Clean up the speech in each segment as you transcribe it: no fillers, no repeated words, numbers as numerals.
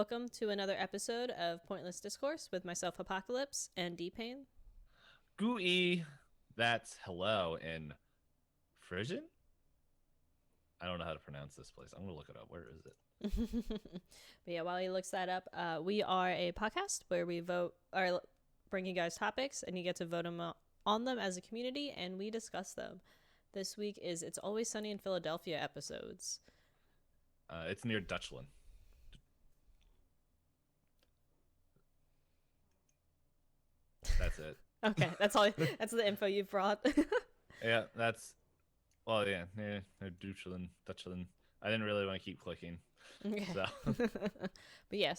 Welcome to another episode of Pointless Discourse with myself, Hoppocalypse and DPayne. Gui, that's hello in Frisian? I don't know how to pronounce this place. I'm going to look it up. Where is it? But yeah, while he looks that up, we are a podcast where we bring you guys topics and you get to vote on them as a community and we discuss them. This week is It's Always Sunny in Philadelphia episodes. It's near Dutchland. That's it. Okay, that's all. That's the info you brought. Yeah, that's... Well, yeah, Dutchland. I didn't really want to keep clicking. So, But yeah,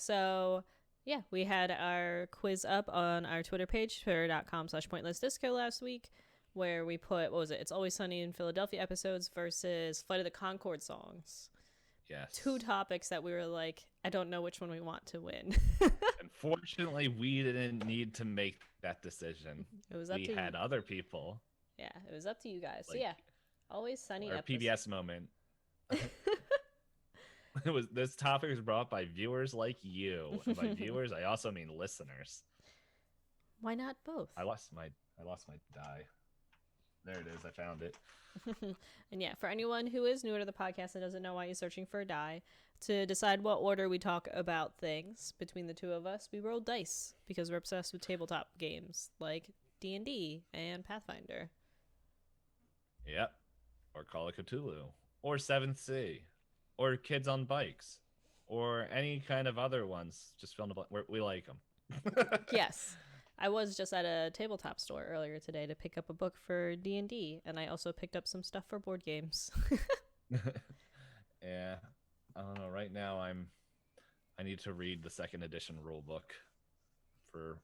we had our quiz up on our Twitter page, twitter.com/pointlessdisco last week, where we put, what was it? It's Always Sunny in Philadelphia episodes versus Flight of the Conchord songs. yes. Two topics that we were like, I don't know which one we want to win. Unfortunately, we didn't need to make that decision. It was up We to had you. other people. Yeah, it was up to you guys. So Like, yeah, Always Sunny our episodes. PBS moment. This topic was brought by viewers like you. And by viewers, I also mean listeners. Why not both? I lost my die. There it is. I found it. And yeah, for anyone who is newer to the podcast and doesn't know why you're searching for a die, to decide what order we talk about things between the two of us, we roll dice because we're obsessed with tabletop games like D&D and Pathfinder. Yep. Or Call of Cthulhu. Or 7th Sea. Or Kids on Bikes. Or any kind of other ones. Just fill in the blank. We like them. Yes. I was just at a tabletop store earlier today to pick up a book for D&D, and I also picked up some stuff for board games. Yeah. I don't know. Right now, I need to read the second edition rule book for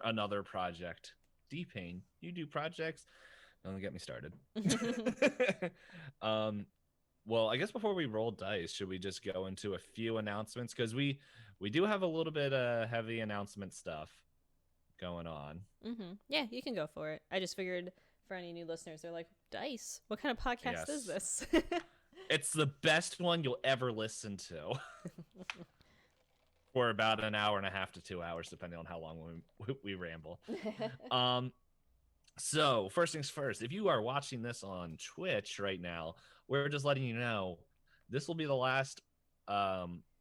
another project. DPayne, you do projects? Don't get me started. Well, I guess before we roll dice, should we just go into a few announcements? Because we do have a little bit of heavy announcement stuff going on. Yeah, you can go for it. I just figured for any new listeners, they're like, dice? What kind of podcast is Yes. this? It's the best one you'll ever listen to. For about an hour and a half to 2 hours, depending on how long we ramble. So, first things first, if you are watching this on Twitch right now, we're just letting you know this will be the last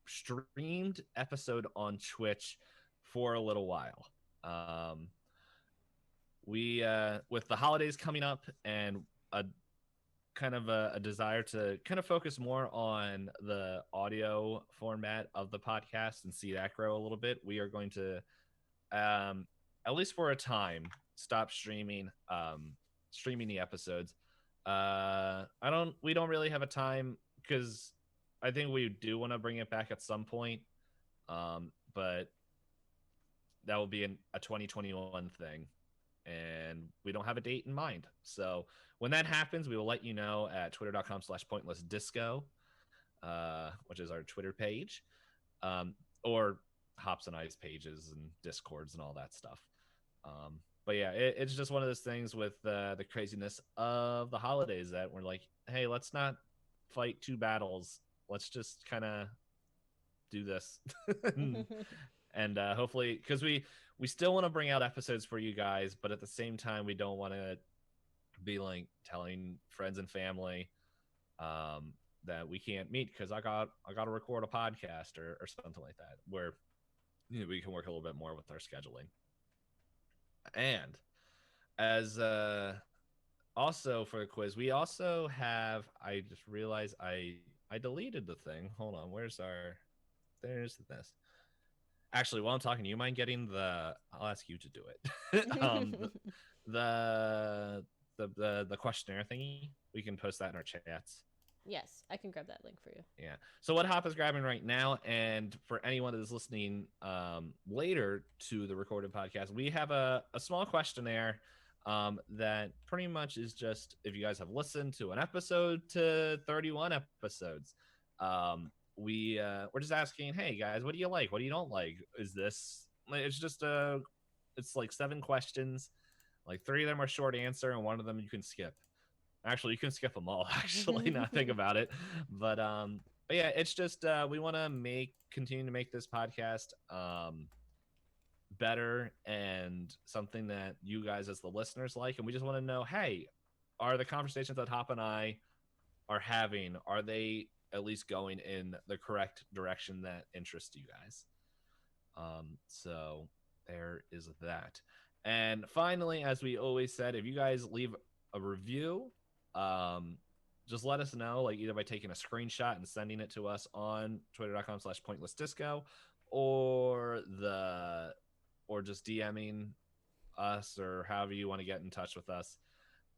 streamed episode on Twitch for a little while. We with the holidays coming up and a desire to kind of focus more on the audio format of the podcast and see that grow a little bit, we are going to at least for a time stop streaming the episodes. We don't really have a time because I think we do want to bring it back at some point, but that will be a 2021 thing, and we don't have a date in mind. So when that happens, we will let you know at twitter.com/pointlessdisco, which is our Twitter page, or Hops and Ice pages and Discords and all that stuff. But yeah, it's just one of those things with the craziness of the holidays that we're like, hey, let's not fight two battles. Let's just kind of do this. And hopefully, because we still want to bring out episodes for you guys, but at the same time, we don't want to be like telling friends and family that we can't meet because I got to record a podcast or something like that, where we can work a little bit more with our scheduling. And as also for the quiz, we also have, I just realized I deleted the thing. Hold on, there's this. Actually, while I'm talking, you mind getting I'll ask you to do it. The questionnaire thingy. We can post that in our chats. Yes, I can grab that link for you. Yeah. So what Hop is grabbing right now, and for anyone that is listening later to the recorded podcast, we have a small questionnaire that pretty much is just if you guys have listened to an episode to 31 episodes. We're just asking, hey guys, what do you like? What do you don't like? It's like 7 questions. Like 3 of them are short answer, and 1 of them you can skip. Actually, you can skip them all, actually, now think about it. But but yeah, it's just we want to continue to make this podcast better and something that you guys as the listeners like, and we just want to know, hey, are the conversations that Hop and I are having, are they at least going in the correct direction that interests you guys? So there is that. And finally, as we always said, if you guys leave a review, um, just let us know, like either by taking a screenshot and sending it to us on twitter.com/pointlessdisco, or or just DMing us, or however you want to get in touch with us,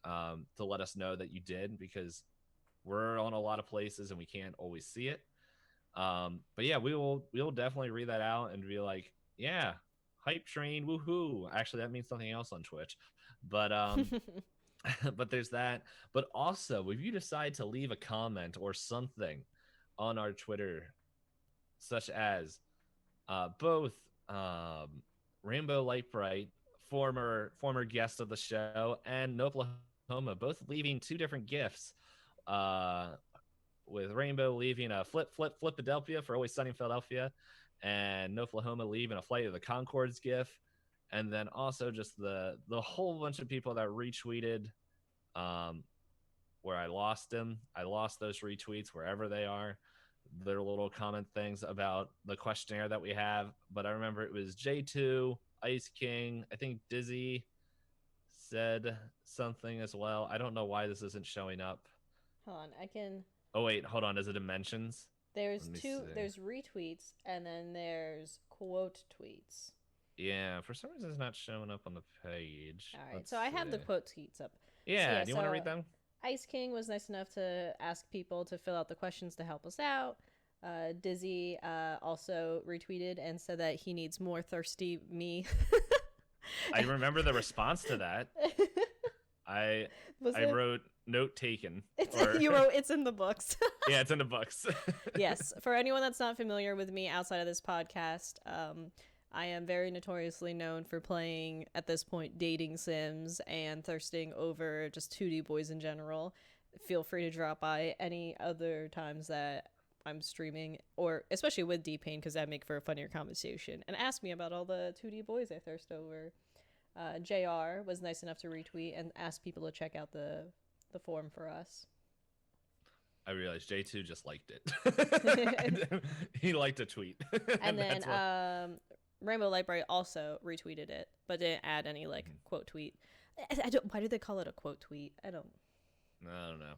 to let us know that you did, because we're on a lot of places and we can't always see it. But yeah, we will definitely read that out and be like, yeah, hype train, woohoo. Actually, that means something else on Twitch, but but there's that. But also, if you decide to leave a comment or something on our Twitter, such as both Rainbow Lightbright, former guest of the show, and Noklahoma, both leaving two different gifts. Uh, with Rainbow leaving a Flipadelphia for Always Sunny in Philadelphia, and Noklahoma leaving a Flight of the Conchords gif, and then also just the whole bunch of people that retweeted, where I lost them. I lost those retweets wherever they are. Their little comment things about the questionnaire that we have, but I remember it was J2, Ice King, I think Dizzy said something as well. I don't know why this isn't showing up. Hold on, I can. Oh wait, hold on. Is it dimensions? There's two. There's retweets, and then there's quote tweets. Yeah, for some reason it's not showing up on the page. All right, so I have the quote tweets up. Yeah, do you want to read them? Ice King was nice enough to ask people to fill out the questions to help us out. Dizzy also retweeted and said that he needs more thirsty me. I remember the response to that. I wrote note taken. You wrote it's in the books. Yeah, it's in the books. Yes. For anyone that's not familiar with me outside of this podcast, I am very notoriously known for playing, at this point, dating sims and thirsting over just 2D boys in general. Feel free to drop by any other times that I'm streaming, or especially with DPayne, because that make for a funnier conversation, and ask me about all the 2D boys I thirst over. JR was nice enough to retweet and ask people to check out the forum for us. I realized J2 just liked it. He liked a tweet. And then Rainbow Lightbright also retweeted it, but didn't add any quote tweet. Why do they call it a quote tweet? I don't know.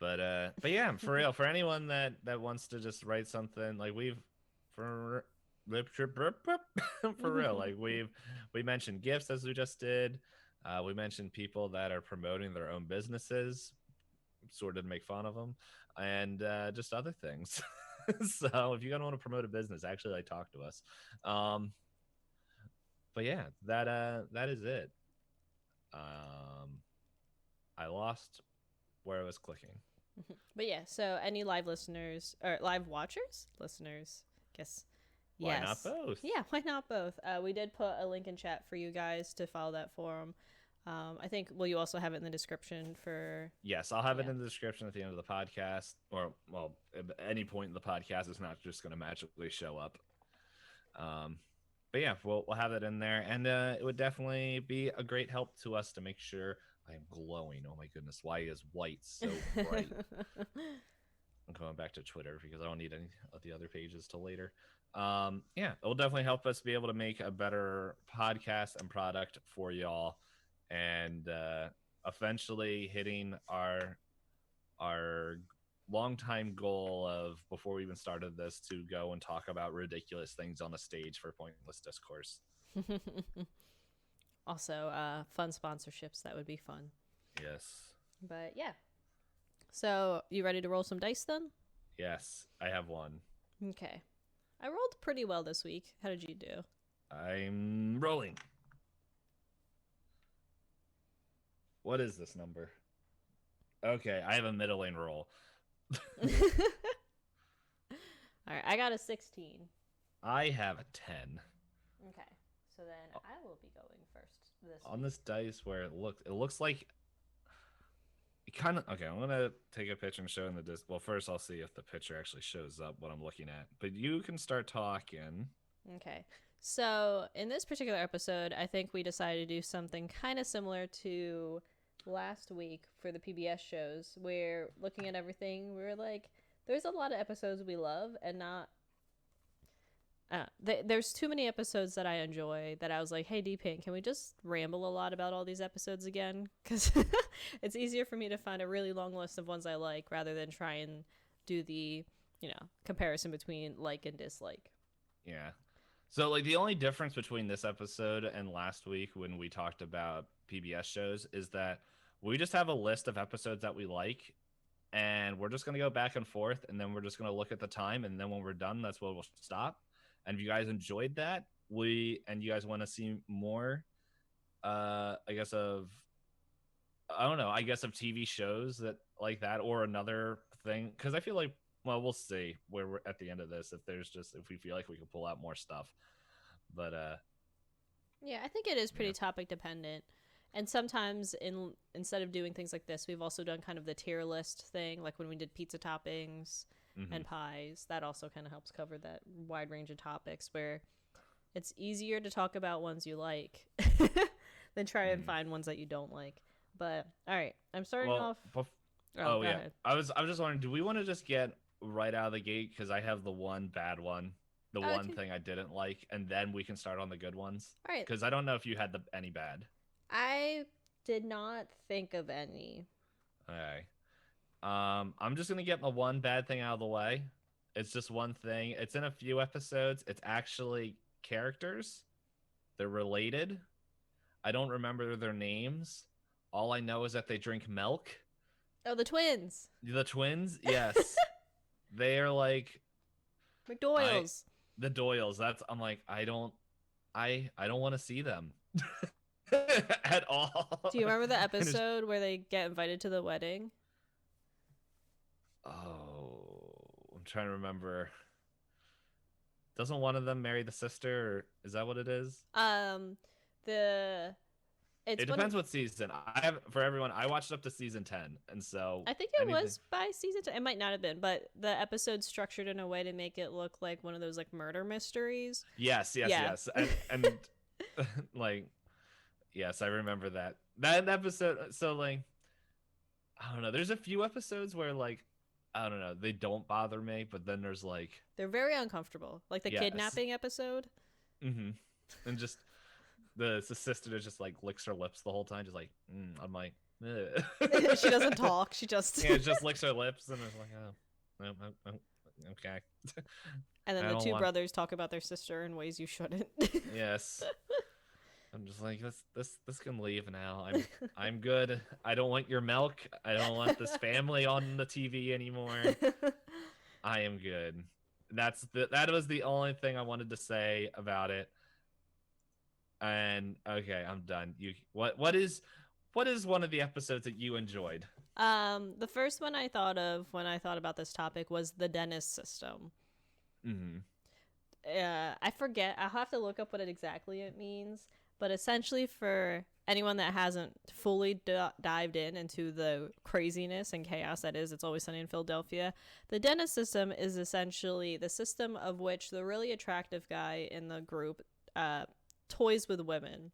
But yeah, for real, for anyone that wants to just write something, like for real, like we mentioned gifts, as we just did. We mentioned people that are promoting their own businesses, sort of to make fun of them, and just other things. So if you guys want to promote a business, actually, like, talk to us. But yeah, that is it. I lost where I was clicking. But yeah, so any live listeners or live listeners, guess. Why not both? Yeah, why not both? We did put a link in chat for you guys to follow that forum. I think, will you also have it in the description for... Yes, I'll have it in the description at the end of the podcast, or, well, at any point in the podcast. It's not just going to magically show up. But yeah, we'll have it in there, and it would definitely be a great help to us to make sure I am glowing. Oh my goodness, why is white so bright? I'm going back to Twitter because I don't need any of the other pages till later. Yeah, it will definitely help us be able to make a better podcast and product for y'all, and eventually hitting our long-time goal of, before we even started this, to go and talk about ridiculous things on the stage for Pointless Discourse. Also, fun sponsorships, that would be fun. Yes. But yeah. So, you ready to roll some dice then? Yes, I have one. Okay. I rolled pretty well this week. How did you do? I'm rolling. What is this number? Okay, I have a middling roll. All right, I got a 16. I have a 10. Okay, so then I will be going first. On this dice, where it looks like kind of okay. I'm gonna take a picture and show in the disc. Well, first I'll see if the picture actually shows up what I'm looking at. But you can start talking. Okay. So, in this particular episode, I think we decided to do something kind of similar to last week for the PBS shows, where looking at everything, we were like, there's a lot of episodes we love, and not. There's too many episodes that I enjoy that I was like, hey, DPayne, can we just ramble a lot about all these episodes again? Because it's easier for me to find a really long list of ones I like rather than try and do the, comparison between like and dislike. Yeah. So like the only difference between this episode and last week when we talked about PBS shows is that we just have a list of episodes that we like and we're just going to go back and forth and then we're just going to look at the time and then when we're done that's where we'll stop. And if you guys enjoyed that, you guys want to see more I guess of TV shows that like that or another thing cuz I feel like we'll see where we're at the end of this if we feel like we can pull out more stuff. But yeah, I think it is pretty topic dependent. And sometimes instead of doing things like this, we've also done kind of the tier list thing, like when we did pizza toppings and pies. That also kind of helps cover that wide range of topics where it's easier to talk about ones you like than try and find ones that you don't like. But all right, I'm starting off. Go ahead. I was just wondering, do we want to just get right out of the gate because I have the one bad one, one thing I didn't like, and then we can start on the good ones. All right. Because I don't know if you had any bad. I did not think of any. Okay. I'm just gonna get my one bad thing out of the way. It's just one thing. It's in a few episodes. It's actually characters. They're related. I don't remember their names. All I know is that they drink milk. Oh, the twins. The twins? Yes. They are like McDoyles. The Doyles. I'm like, I don't want to see them at all. Do you remember the episode where they get invited to the wedding? Oh, I'm trying to remember. Doesn't one of them marry the sister? Or is that what it is? It depends what season. I watched up to season 10, and so I think it was by season 10. It might not have been, but the episode's structured in a way to make it look like one of those like murder mysteries. Yes. And like, yes, I remember that episode. So like, I don't know. There's a few episodes where like, I don't know, they don't bother me, but then there's like they're very uncomfortable, like the kidnapping episode. And just. The sister just like licks her lips the whole time, just like I'm like she doesn't talk, she just just licks her lips and it's like okay. And then the two brothers talk about their sister in ways you shouldn't. Yes. I'm just like this can leave now. I'm good. I don't want your milk. I don't want this family on the TV anymore. I am good. That was the only thing I wanted to say about it. And okay, I'm done. What is one of the episodes that you enjoyed? The first one I thought of when I thought about this topic was the dentist system. I forget. I'll have to look up what exactly it means. But essentially, for anyone that hasn't fully dived into the craziness and chaos that is It's Always Sunny in Philadelphia, the dentist system is essentially the system of which the really attractive guy in the group toys with women,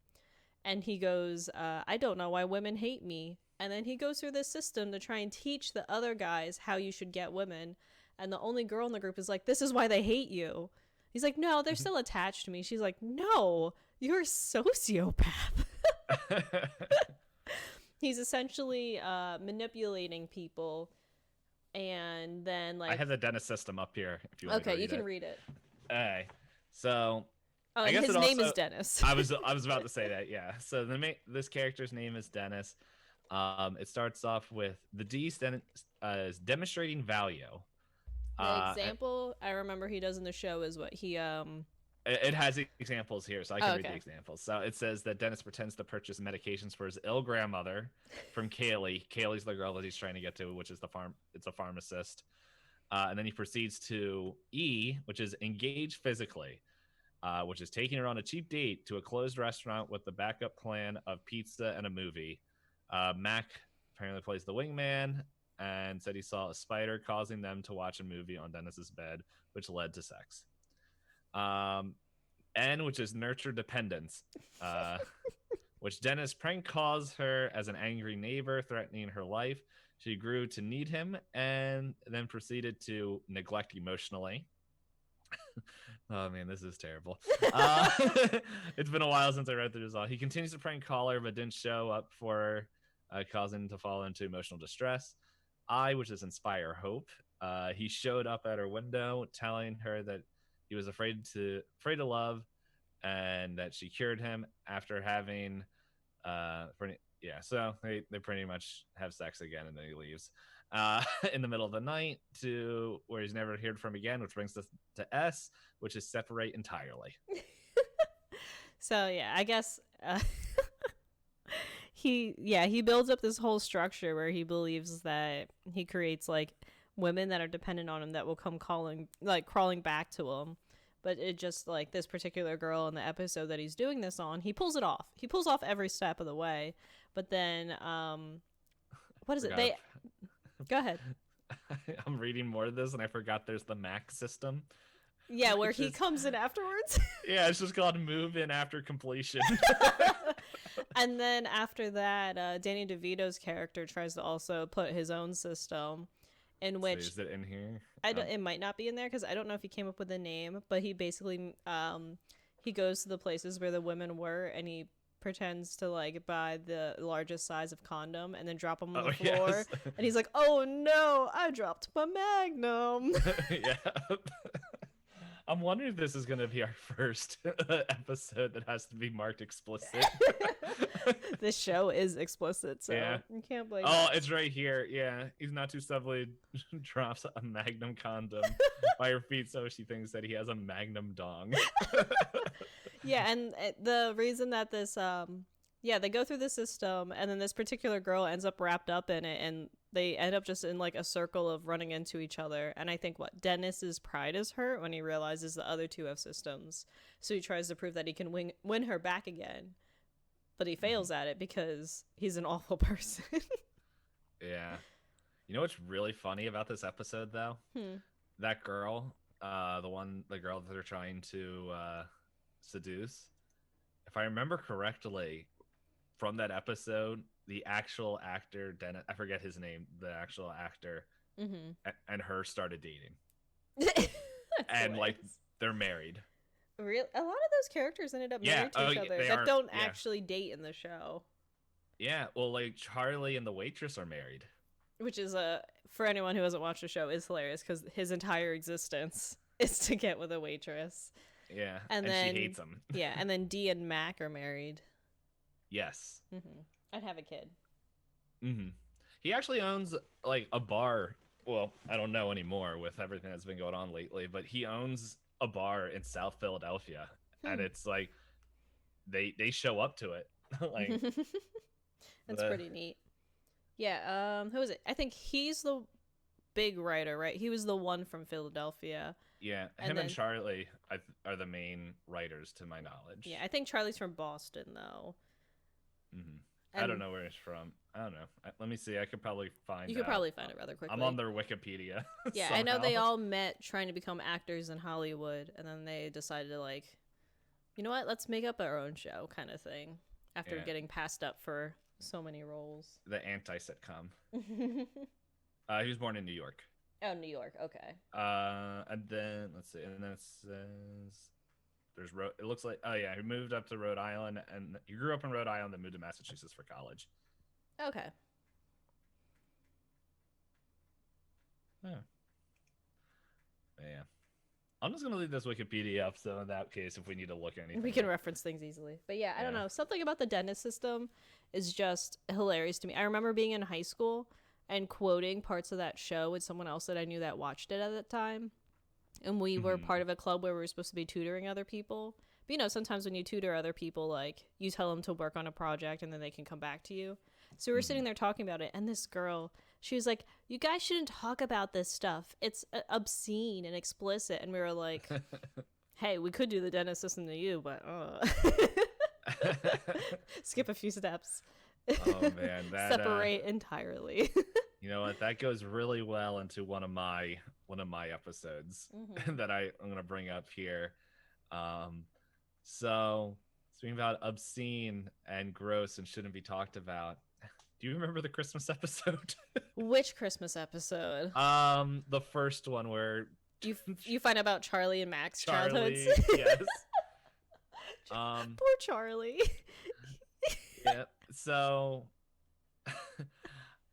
and he goes, I don't know why women hate me, and then he goes through this system to try and teach the other guys how you should get women, and the only girl in the group is like, this is why they hate you. He's like, no, they're still attached to me. She's like, no, you're a sociopath. He's essentially manipulating people, and then like I have the dentist system up here if you want to read you can read it. Okay, so I guess his name is Dennis. I was about to say that, yeah. So this character's name is Dennis. It starts off with the D is demonstrating value. The example I remember he does in the show is what he It has examples here, so I can read the examples. So it says that Dennis pretends to purchase medications for his ill grandmother from Kaylee. Kaylee's the girl that he's trying to get to, which is it's a pharmacist. And then he proceeds to E, which is engage physically. Which is taking her on a cheap date to a closed restaurant with the backup plan of pizza and a movie. Mac apparently plays the wingman, and said he saw a spider causing them to watch a movie on Dennis's bed, which led to sex. N, which is nurture dependence, which Dennis prank calls her as an angry neighbor threatening her life. She grew to need him and then proceeded to neglect emotionally. Oh man, this is terrible. It's been a while since I read through this all. He continues to prank call her, but didn't show up for her, causing him to fall into emotional distress. I, which is inspire hope. He showed up at her window, telling her that he was afraid to love, and that she cured him after having, so they pretty much have sex again, and then he leaves in the middle of the night to where he's never heard from again, which brings us to S, which is separate entirely. So yeah, I guess he builds up this whole structure where he believes that he creates like women that are dependent on him that will come crawling back to him. But it just like this particular girl in the episode that he's doing this on, he pulls it off. He pulls off every step of the way. But then, what is it? Go ahead. I'm reading more of this, and I forgot there's the Mac system. Yeah, where he comes in afterwards. Yeah, it's just called move in after completion. And then after that, Danny DeVito's character tries to also put his own system, in which is it in here? It might not be in there because I don't know if he came up with a name, but he basically he goes to the places where the women were, and he pretends to like buy the largest size of condom and then drop them on the floor. Yes. And he's like, "Oh no, I dropped my magnum." Yeah. I'm wondering if this is going to be our first episode that has to be marked explicit. This show is explicit, so yeah. You can't blame it. It's right here. Yeah, he's not too subtly drops a magnum condom by her feet, so she thinks that he has a magnum dong. Yeah, and the reason that this, they go through the system, and then this particular girl ends up wrapped up in it, and they end up just in like a circle of running into each other. And I think Dennis's pride is hurt when he realizes the other two have systems, so he tries to prove that he can win her back again, but he fails at it because he's an awful person. Yeah. You know what's really funny about this episode though? That girl, the girl that they're trying to seduce, if I remember correctly from that episode, the actual actor Dennis, I forget his name, the actual actor, and her started dating. And like they're married. Really? A lot of those characters ended up married to each other that don't actually date in the show. Yeah, well, like Charlie and the waitress are married. Which is for anyone who hasn't watched the show, is hilarious because his entire existence is to get with a waitress. Yeah, and then she hates him. Yeah, and then Dee and Mac are married. Yes. I'd have a kid. He actually owns like a bar. Well, I don't know anymore with everything that's been going on lately, but he owns a bar in South Philadelphia, and it's like they show up to it. Like that's pretty neat. Yeah. Who is it? I think he's the big writer, right? He was the one from Philadelphia. Yeah, him and Charlie are the main writers, to my knowledge. Yeah, I think Charlie's from Boston, though. I don't know where he's from. I don't know. Let me see. I could probably find. You could probably find it rather quickly. I'm on their Wikipedia. Yeah, I know they all met trying to become actors in Hollywood, and then they decided to like, you know what? Let's make up our own show, kind of thing. After getting passed up for so many roles. The anti-sitcom. He was born in New York. Oh, New York. Okay. And then let's see. And then it says there's it looks like he moved up to Rhode Island, and he grew up in Rhode Island, then moved to Massachusetts for college. Okay. Yeah. I'm just gonna leave this Wikipedia up, so in that case, if we need to look at anything, we can reference things easily. But yeah, I don't know. Something about the Dennis system is just hilarious to me. I remember being in high school and quoting parts of that show with someone else that I knew that watched it at the time. And we were part of a club where we were supposed to be tutoring other people. But, you know, sometimes when you tutor other people, like, you tell them to work on a project and then they can come back to you. So we were sitting there talking about it, and this girl, she was like, you guys shouldn't talk about this stuff. It's obscene and explicit. And we were like, hey, we could do the Dennis system to you, but skip a few steps. Oh man, that Separate entirely. you know what? That goes really well into one of my episodes Mm-hmm. that I'm gonna bring up here. Um, so speaking about obscene and gross and shouldn't be talked about. Do you remember the Christmas episode? Which Christmas episode? The first one where You you find out about Charlie and Mac's childhoods. Charlie, yes. Um, Poor Charlie. yeah. So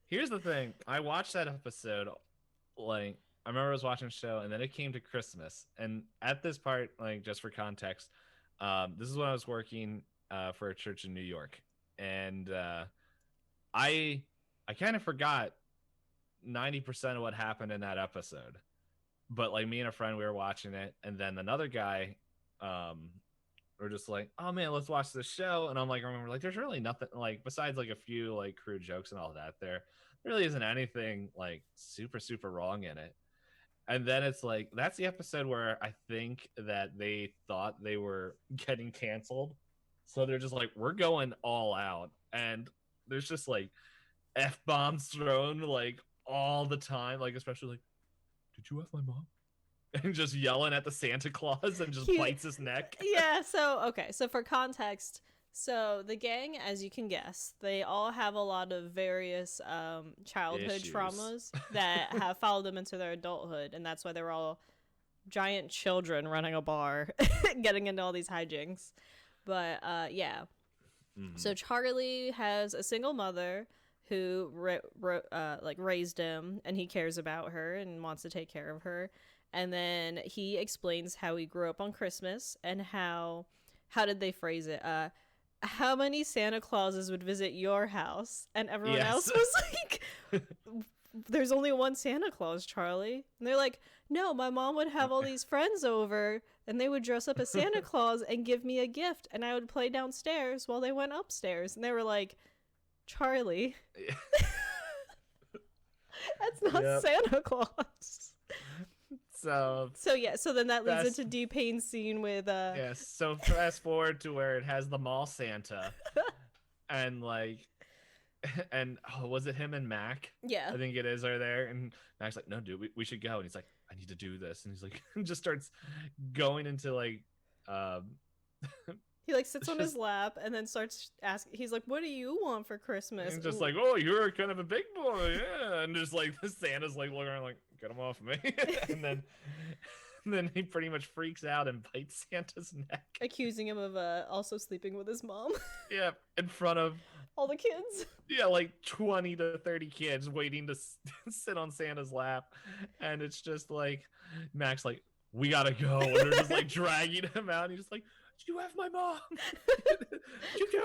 here's the thing. I watched that episode, like I remember I was watching the show, and then it came to Christmas. And at this part, like just for context, this is when I was working for a church in New York, and I kind of forgot 90% of what happened in that episode. But like me and a friend, we were watching it, and then another guy, were just like, "Oh man, let's watch this show." And I'm like, I remember like, there's really nothing like besides like a few like crude jokes and all that. There really isn't anything like super wrong in it. And then it's like that's the episode where I think that they thought they were getting canceled, so they're just like, we're going all out, and there's just like f bombs thrown like all the time, like especially like, did you f my mom? And just yelling at the Santa Claus and just bites his neck. Yeah, so okay, so for context, so the gang, as you can guess, they all have a lot of various childhood Issues. traumas that have followed them into their adulthood, and that's why they're all giant children running a bar, getting into all these hijinks. But yeah, so Charlie has a single mother who like raised him, and he cares about her and wants to take care of her. And then he explains how he grew up on Christmas and how did they phrase it? How many Santa Clauses would visit your house? And everyone else was like, there's only one Santa Claus, Charlie. And they're like, no, my mom would have all these friends over and they would dress up as Santa Claus and give me a gift, and I would play downstairs while they went upstairs. And they were like, Charlie, that's not Santa Claus. So yeah, so then that leads into DPayne's scene with yes. So fast forward to where it has the mall Santa, and like, and was it him and Mac? Yeah, I think it is. Are there? And Mac's like, no, dude, we should go. And he's like, I need to do this. And he's like, just starts going into like, he like sits on his lap and then starts asking. He's like, "What do you want for Christmas?" And just like, "Oh, you're kind of a big boy, yeah." And just like the Santa's like looking around like, "Get him off me!" and then he pretty much freaks out and bites Santa's neck, accusing him of also sleeping with his mom. Yeah, in front of all the kids. Yeah, like 20 to 30 kids waiting to sit on Santa's lap, and it's just like Mac's like, "We gotta go," and they're just like dragging him out. And he's just like, "You have my mom." You do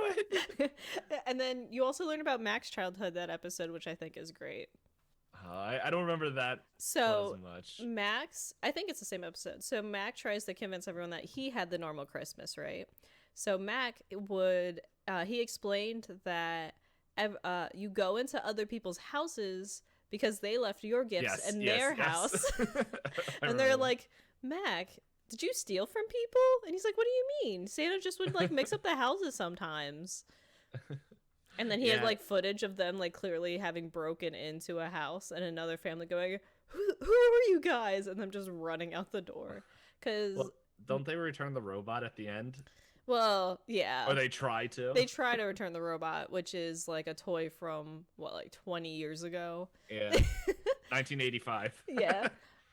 it. And then you also learn about Mac's childhood that episode, which I think is great. I don't remember that so as much. Max, I think it's the same episode. So Mac tries to convince everyone that he had the normal Christmas, right? So Mac would he explained that you go into other people's houses because they left your gifts in their house. And they're like, Mac, did you steal from people? And he's like, what do you mean? Santa just would like mix up the houses sometimes. And then he had like footage of them like clearly having broken into a house and another family going, who are you guys? And them just running out the door. Because don't they return the robot at the end? Well, yeah. Or they try to. They try to return the robot, which is like a toy from what, like 20 years ago. Yeah. 1985. Yeah.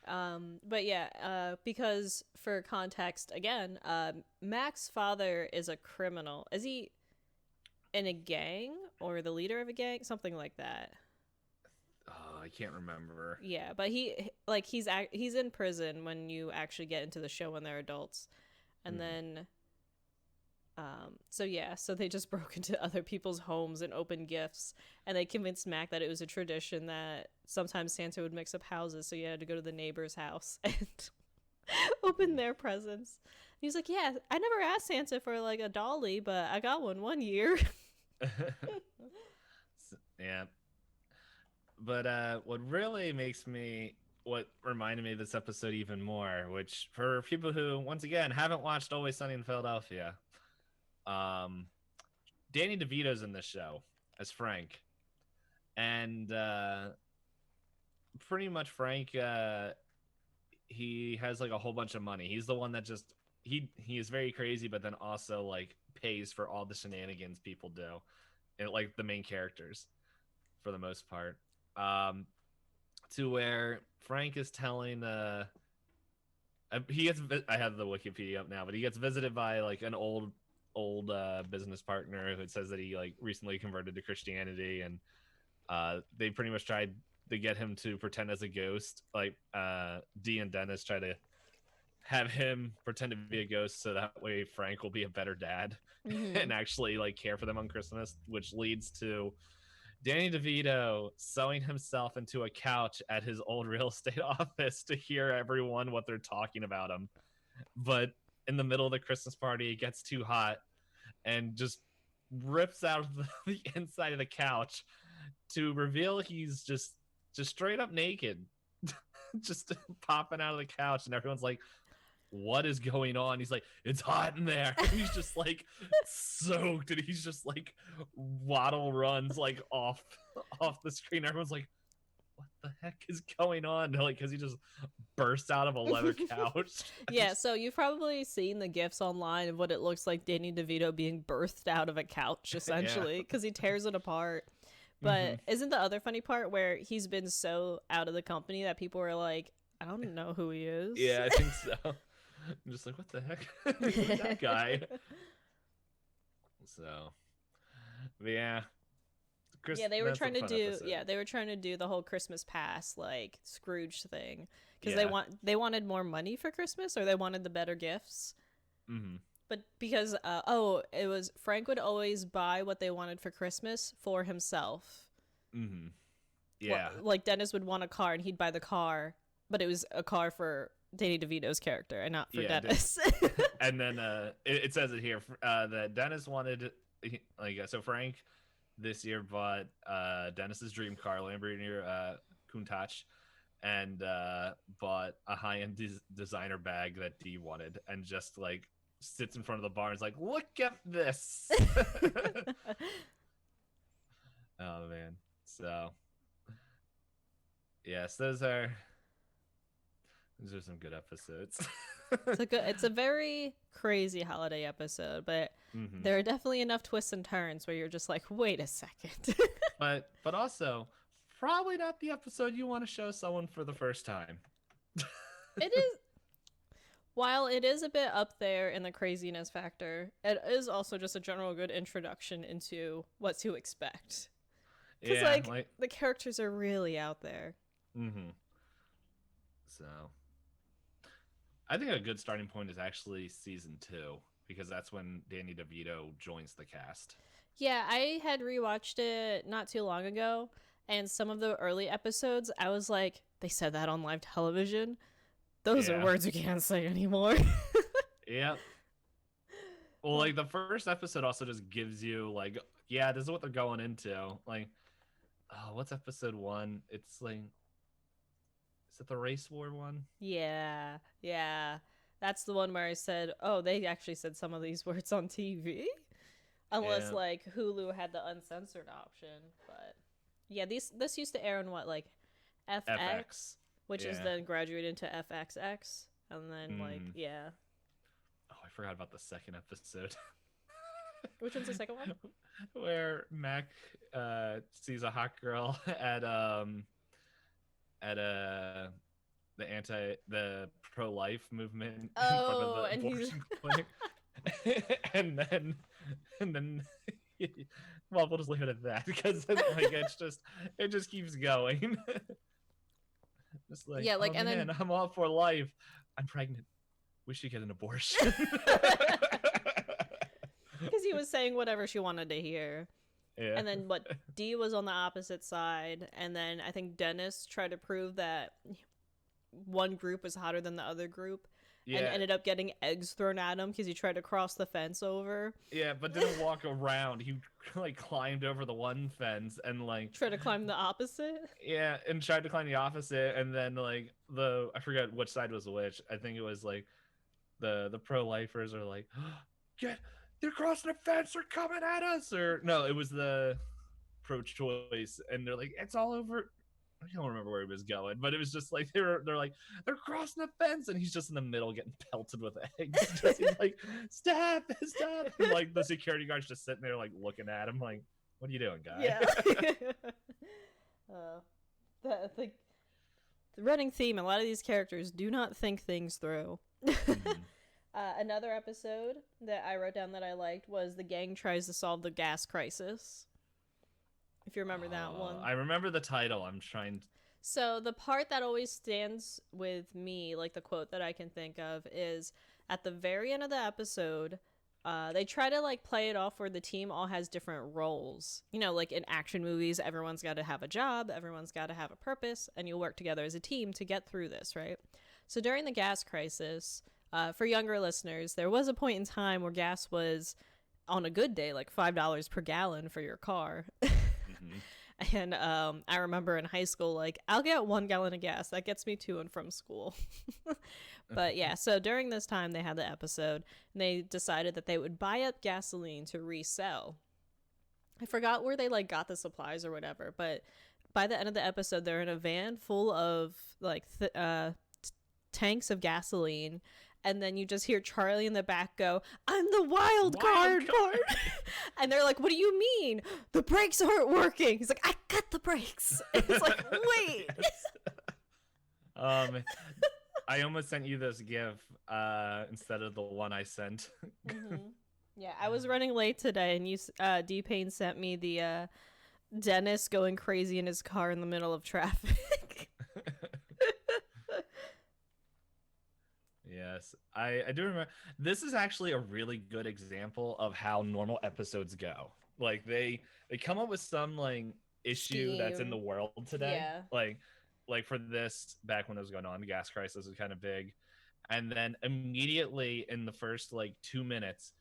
But yeah, because for context, again, Mac's father is a criminal. Is he in a gang or the leader of a gang? Something like that. Oh, I can't remember. Yeah, but he's in prison when you actually get into the show when they're adults. And then so they just broke into other people's homes and opened gifts, and they convinced Mac that it was a tradition that sometimes Santa would mix up houses, so you had to go to the neighbor's house and open their presents. And he was like, yeah, I never asked Santa for like a dolly, but I got one year. Yeah. But what reminded me of this episode even more, which for people who, once again, haven't watched Always Sunny in Philadelphia, Danny DeVito's in this show, as Frank, and pretty much Frank, he has like a whole bunch of money. He's the one that just he is very crazy, but then also like pays for all the shenanigans people do, and like the main characters for the most part. Um, to where Frank is telling he gets I have the Wikipedia up now, but he gets visited by like an old business partner who says that he like recently converted to Christianity, and they pretty much tried to get him to pretend as a ghost. Like Dee and Dennis try to have him pretend to be a ghost so that way Frank will be a better dad and actually like care for them on Christmas, which leads to Danny DeVito sewing himself into a couch at his old real estate office to hear everyone what they're talking about him. But in the middle of the Christmas party, it gets too hot and just rips out the inside of the couch to reveal he's just straight up naked, just popping out of the couch, and everyone's like, what is going on? He's like, it's hot in there. And he's just like soaked, and he's just like waddle runs like off the screen. Everyone's like, what the heck is going on? Like, because he just burst out of a leather couch. Yeah, so you've probably seen the gifs online of what it looks like Danny DeVito being birthed out of a couch, essentially, because he tears it apart. But isn't the other funny part where he's been so out of the company that people are like, I don't know who he is? Yeah, I think so. I'm just like, what the heck? Who's that guy? So, but yeah. Yeah, they were trying to do. Episode. Yeah, they were trying to do the whole Christmas pass like Scrooge thing because they wanted more money for Christmas, or they wanted the better gifts. But because it was Frank would always buy what they wanted for Christmas for himself. Yeah, like Dennis would want a car and he'd buy the car, but it was a car for Danny DeVito's character and not for Dennis. And then it says it here that Dennis wanted so Frank this year bought Dennis's dream car, Lamborghini Countach, and bought a high-end designer bag that Dee wanted, and just like sits in front of the bar and is like, look at this. Oh man. So yes, those are some good episodes. It's a very crazy holiday episode, but there are definitely enough twists and turns where you're just like, wait a second. but also probably not the episode you want to show someone for the first time. It is. While it is a bit up there in the craziness factor, it is also just a general good introduction into what to expect. Because, like, the characters are really out there. So, I think a good starting point is actually season 2, because that's when Danny DeVito joins the cast. Yeah, I had rewatched it not too long ago, and some of the early episodes, I was like, they said that on live television? Those are words we can't say anymore. Yeah. Well, like, the first episode also just gives you, like, yeah, this is what they're going into. Like, what's episode 1? It's like, is it the race war one? Yeah. That's the one where I said, oh, they actually said some of these words on TV? Unless, like, Hulu had the uncensored option. But, yeah, this used to air on what, like, FX? Which is then graduated into FXX, and then yeah. Oh, I forgot about the second episode. Which one's the second one? Where Mac sees a hot girl at the pro-life movement. Oh, in front of the abortion clinic. and then well, we'll just leave it at that, because like it just keeps going. Just like, and then I'm all for life. I'm pregnant. We should get an abortion. Because he was saying whatever she wanted to hear. Yeah. And then Dee was on the opposite side, and then I think Dennis tried to prove that one group was hotter than the other group. Yeah. And ended up getting eggs thrown at him because he tried to cross the fence over. Yeah, but didn't walk around. He like climbed over the one fence and like tried to climb the opposite. Yeah, and tried to climb the opposite, and then like I forget which side was which. I think it was like the pro-lifers are like, they're crossing the fence, they're coming at us, or no, it was the pro-choice, and they're like, it's all over. I don't remember where he was going, but it was just like they're like they're crossing the fence, and he's just in the middle getting pelted with eggs. Just, he's like, stop, stop, and like the security guard's just sitting there like looking at him like, what are you doing, guy? Yeah. The running theme, a lot of these characters do not think things through. Mm-hmm. Another episode that I wrote down that I liked was the gang tries to solve the gas crisis. If you remember that one. I remember the title. I'm trying to... So the part that always stands with me, like the quote that I can think of, is at the very end of the episode, they try to like play it off where the team all has different roles. You know, like in action movies, everyone's got to have a job, everyone's got to have a purpose, and you'll work together as a team to get through this, right? So during the gas crisis, for younger listeners, there was a point in time where gas was, on a good day, like $5 per gallon for your car. Mm-hmm. And I remember in high school, like, I'll get 1 gallon of gas. That gets me to and from school. But yeah, so during this time, they had the episode, and they decided that they would buy up gasoline to resell. I forgot where they, like, got the supplies or whatever, but by the end of the episode, they're in a van full of, like, tanks of gasoline, and then you just hear Charlie in the back go, I'm the wild card part. And they're like, what do you mean? The brakes aren't working. He's like, I cut the brakes. And it's like, wait. I almost sent you this GIF instead of the one I sent. Mm-hmm. Yeah, I was running late today, and DPayne sent me the Dennis going crazy in his car in the middle of traffic. Yes, I do remember. This is actually a really good example of how normal episodes go. Like they come up with some like issue that's in the world today. Yeah. Like for this, back when it was going on, the gas crisis was kind of big, and then immediately in the first like 2 minutes,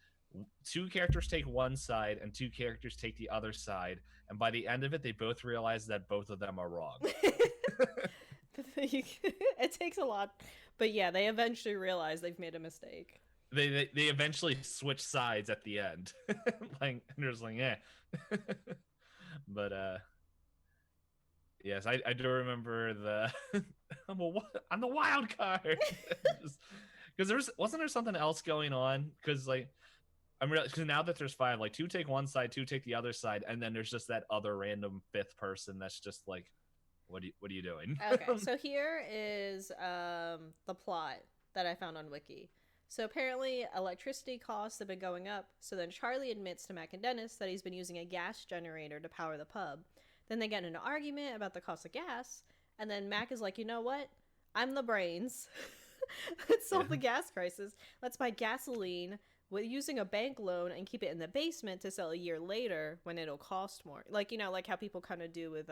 2 characters take one side and 2 characters take the other side, and by the end of it, they both realize that both of them are wrong. It takes a lot, but yeah, they eventually realize they've made a mistake. They eventually switch sides at the end. Like, they're just like, yeah. But yes, I do remember the I'm the wild card. Because wasn't there something else going on? Because like because now that there's 5, like 2 take one side, 2 take the other side, and then there's just that other random 5th person that's just like, what are you doing? Okay, so here is the plot that I found on Wiki. So apparently electricity costs have been going up, so then Charlie admits to Mac and Dennis that he's been using a gas generator to power the pub. Then they get in an argument about the cost of gas, and then Mac is like, you know what? I'm the brains. Let's solve the gas crisis. Let's buy gasoline with using a bank loan and keep it in the basement to sell a year later when it'll cost more. Like, you know, like how people kind of do with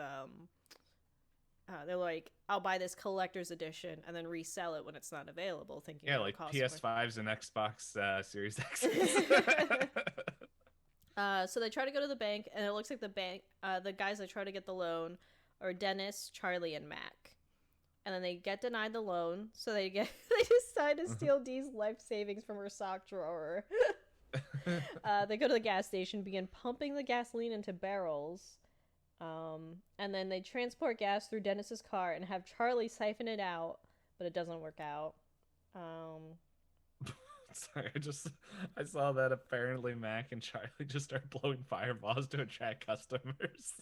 they're like, I'll buy this collector's edition and then resell it when it's not available, thinking like PS5s and Xbox Series X. So they try to go to the bank, and it looks like the guys that try to get the loan are Dennis, Charlie, and Mac. And then they get denied the loan, so they decide to steal Dee's life savings from her sock drawer. They go to the gas station, begin pumping the gasoline into barrels. And then they transport gas through Dennis's car and have Charlie siphon it out, but it doesn't work out. Sorry, I saw that apparently Mac and Charlie just start blowing fireballs to attract customers.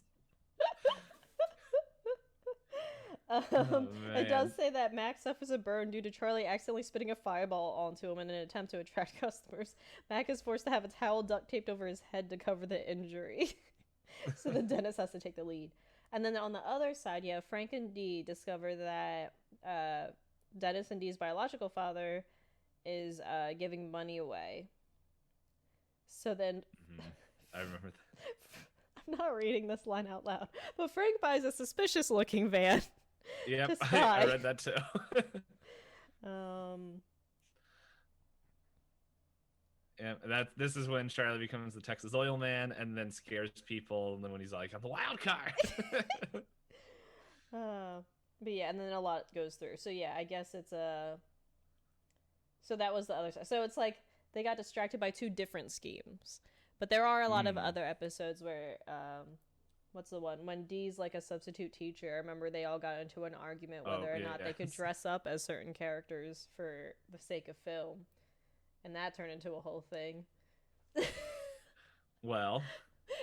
It does say that Mac suffers a burn due to Charlie accidentally spitting a fireball onto him in an attempt to attract customers. Mac is forced to have a towel duct taped over his head to cover the injury. So then Dennis has to take the lead. And then on the other side, yeah, Frank and Dee discover that Dennis and Dee's biological father is giving money away. So then... I remember that. I'm not reading this line out loud, but Frank buys a suspicious-looking van. Yep, I read that too. Yeah, this is when Charlie becomes the Texas oil man and then scares people, and then when he's like, I'm the wild card. But yeah, and then a lot goes through. So yeah, I guess it's so that was the other side. So it's like they got distracted by 2 different schemes. But there are a lot of other episodes where what's the one when Dee's like a substitute teacher. I remember they all got into an argument whether or not they could dress up as certain characters for the sake of film, and that turned into a whole thing. Well,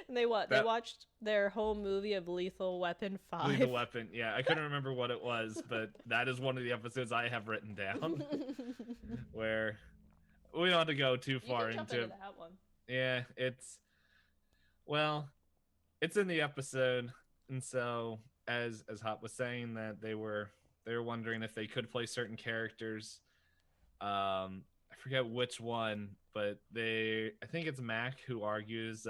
and they watched their whole movie of Lethal Weapon 5. Lethal Weapon, yeah, I couldn't remember what it was, but that is one of the episodes I have written down where we don't have to go too far into that one. Yeah, it's in the episode, and so as Hop was saying that they were wondering if they could play certain characters. I forget which one, but I think it's Mac who argues.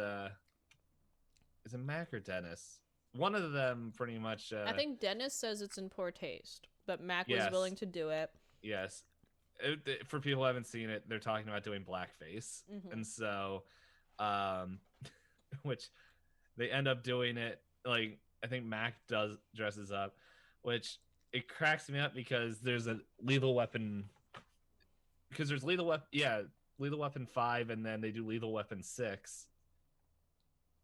Is it Mac or Dennis? One of them pretty much. I think Dennis says it's in poor taste, but Mac was willing to do it. Yes. For people who haven't seen it, they're talking about doing blackface. And so, which they end up doing it. Like, I think Mac dresses up, which it cracks me up because there's a Lethal Weapon. Because there's Lethal Weapon 5, and then they do Lethal Weapon 6.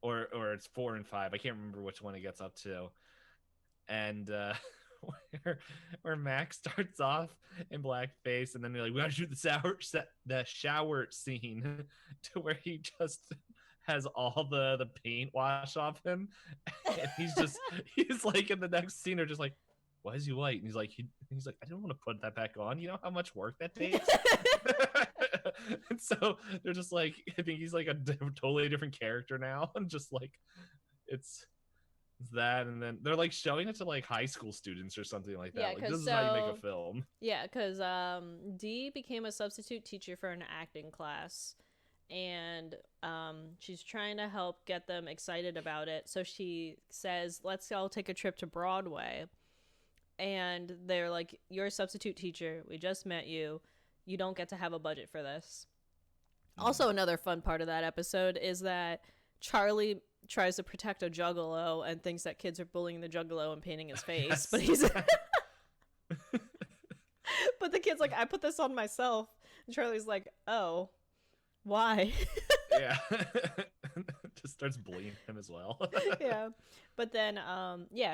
Or it's 4 and 5. I can't remember which one it gets up to. And where Mac starts off in blackface, and then they're like, we gotta shoot the shower scene to where he just has all the paint wash off him, and he's like in the next scene they're just like, why is he white? And he's like I don't want to put that back on, you know how much work that takes. And so they're just like, I think he's like a totally different character now, and just like it's that, and then they're like showing it to like high school students or something like that. Yeah, like, this is how you make a film. Yeah, because Dee became a substitute teacher for an acting class, and she's trying to help get them excited about it. So she says, let's all take a trip to Broadway. And they're like, you're a substitute teacher, we just met you don't get to have a budget for this. Also, another fun part of that episode is that Charlie tries to protect a juggalo and thinks that kids are bullying the juggalo and painting his face. Yes. But he's but the kid's like, I put this on myself. And Charlie's like, oh, why? Yeah. Just starts bullying him as well. Yeah. But then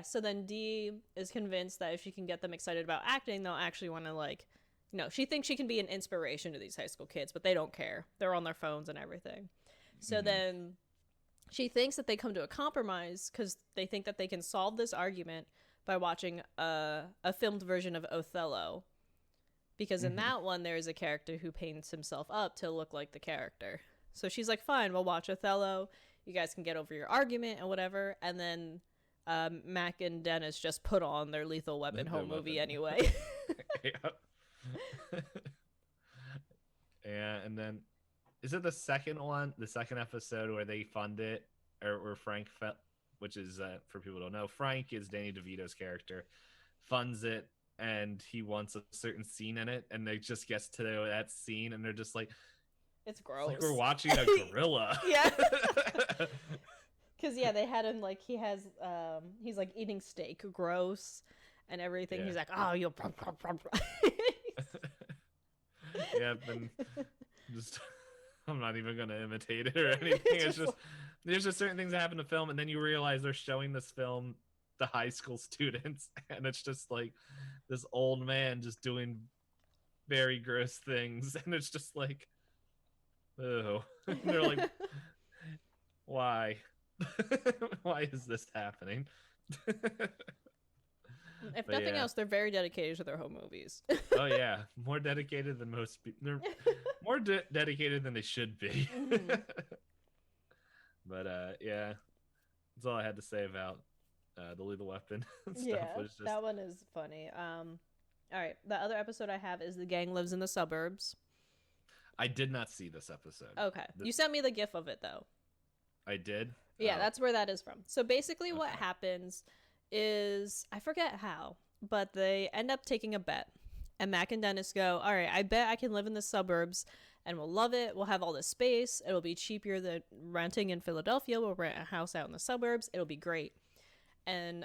so then Dee is convinced that if she can get them excited about acting, they'll actually want to, like, she thinks she can be an inspiration to these high school kids, but they don't care. They're on their phones and everything. So then she thinks that they come to a compromise because they think that they can solve this argument by watching a filmed version of Othello. Because in that one, there is a character who paints himself up to look like the character. So she's like, fine, we'll watch Othello. You guys can get over your argument and whatever. And then Mac and Dennis just put on their Lethal Weapon home movie anyway. Yeah, and then is it the second episode where they fund it, or where Frank which is for people who don't know, Frank is Danny DeVito's character, funds it, and he wants a certain scene in it, and they just gets to that scene and they're just like, it's gross, it's like we're watching a gorilla. Yeah. Because they had him like, he's like eating steak, gross and everything. Yeah. He's like, oh, you'll yeah, and just I'm not even gonna imitate it or anything. It's just there's just certain things that happen to film, and then you realize they're showing this film to high school students, and it's just like this old man just doing very gross things, and it's just like, oh, they're like, why? Why is this happening? If nothing else, they're very dedicated to their home movies. Oh yeah, more dedicated than most people. They're more dedicated than they should be. But yeah, that's all I had to say about the Lethal Weapon stuff. Yeah, was just... that one is funny. All right, the other episode I have is The Gang Lives in the Suburbs. I did not see this episode. Okay, you sent me the gif of it though. I did? Yeah, that's where that is from. So basically what happens is, I forget how, but they end up taking a bet. And Mac and Dennis go, all right, I bet I can live in the suburbs and we'll love it. We'll have all this space. It'll be cheaper than renting in Philadelphia. We'll rent a house out in the suburbs. It'll be great. And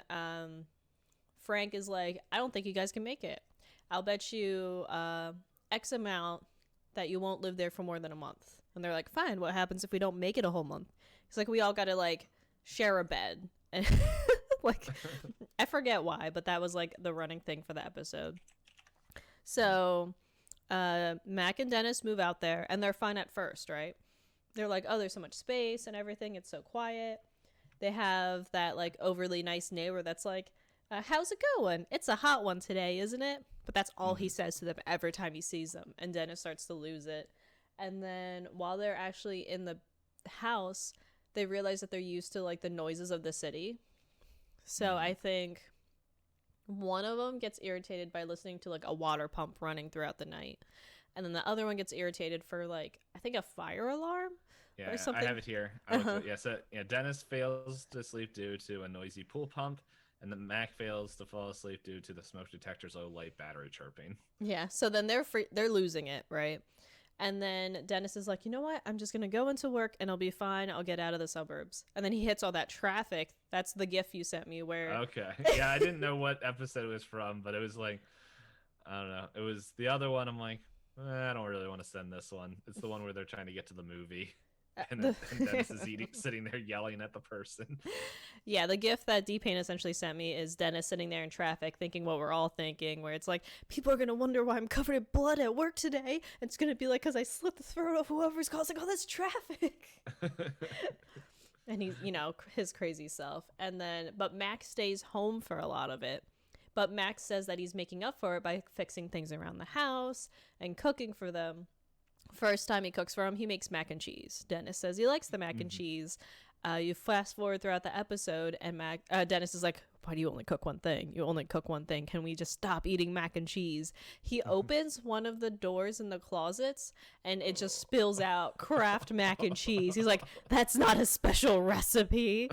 Frank is like, I don't think you guys can make it. I'll bet you X amount that you won't live there for more than a month. And they're like, fine, what happens if we don't make it a whole month? It's like, we all got to like share a bed. And like, I forget why, but that was like the running thing for the episode. So Mac and Dennis move out there, and they're fine at first, right? They're like, oh, there's so much space and everything, it's so quiet. They have that like overly nice neighbor that's like, how's it going? It's a hot one today, isn't it? But that's all he says to them every time he sees them, and Dennis starts to lose it. And then while they're actually in the house, they realize that they're used to like the noises of the city. So I think one of them gets irritated by listening to like a water pump running throughout the night, and then the other one gets irritated for like, I think, a fire alarm. Yeah, or something. I have it here. Dennis fails to sleep due to a noisy pool pump, and then Mac fails to fall asleep due to the smoke detector's low light battery chirping. Yeah, so then they're losing it, right? And then Dennis is like, you know what? I'm just going to go into work and I'll be fine. I'll get out of the suburbs. And then he hits all that traffic. That's the gif you sent me where... Okay. Yeah, I didn't know what episode it was from, but it was like, I don't know. It was the other one. I'm like, I don't really want to send this one. It's the one where they're trying to get to the movie. And Dennis is sitting there yelling at the person. Yeah, the gif that DPayne essentially sent me is Dennis sitting there in traffic thinking what we're all thinking, where it's like, people are going to wonder why I'm covered in blood at work today. It's going to be like because I slit the throat of whoever's causing all this traffic. And he's, his crazy self. And then, but Max stays home for a lot of it. But Max says that he's making up for it by fixing things around the house and cooking for them. First time he cooks for him, he makes mac and cheese. Dennis says he likes the mac and cheese. You fast forward throughout the episode, and Dennis is like, why do you only cook one thing? You only cook one thing. Can we just stop eating mac and cheese? He opens one of the doors in the closets, and it just spills out Kraft mac and cheese. He's like, that's not a special recipe.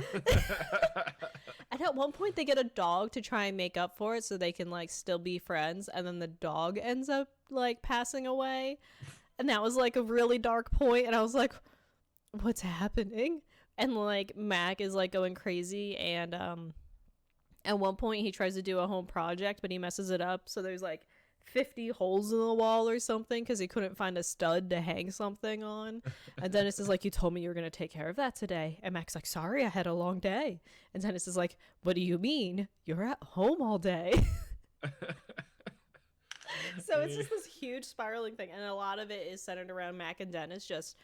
And at one point, they get a dog to try and make up for it so they can, like, still be friends. And then the dog ends up, like, passing away. And that was, like, a really dark point. And I was like, what's happening? And, like, Mac is, like, going crazy. And at one point, he tries to do a home project, but he messes it up. So there's, like, 50 holes in the wall or something because he couldn't find a stud to hang something on. And Dennis is like, you told me you were going to take care of that today. And Mac's like, sorry, I had a long day. And Dennis is like, what do you mean? You're at home all day. So it's just this huge spiraling thing. And a lot of it is centered around Mac and Dennis just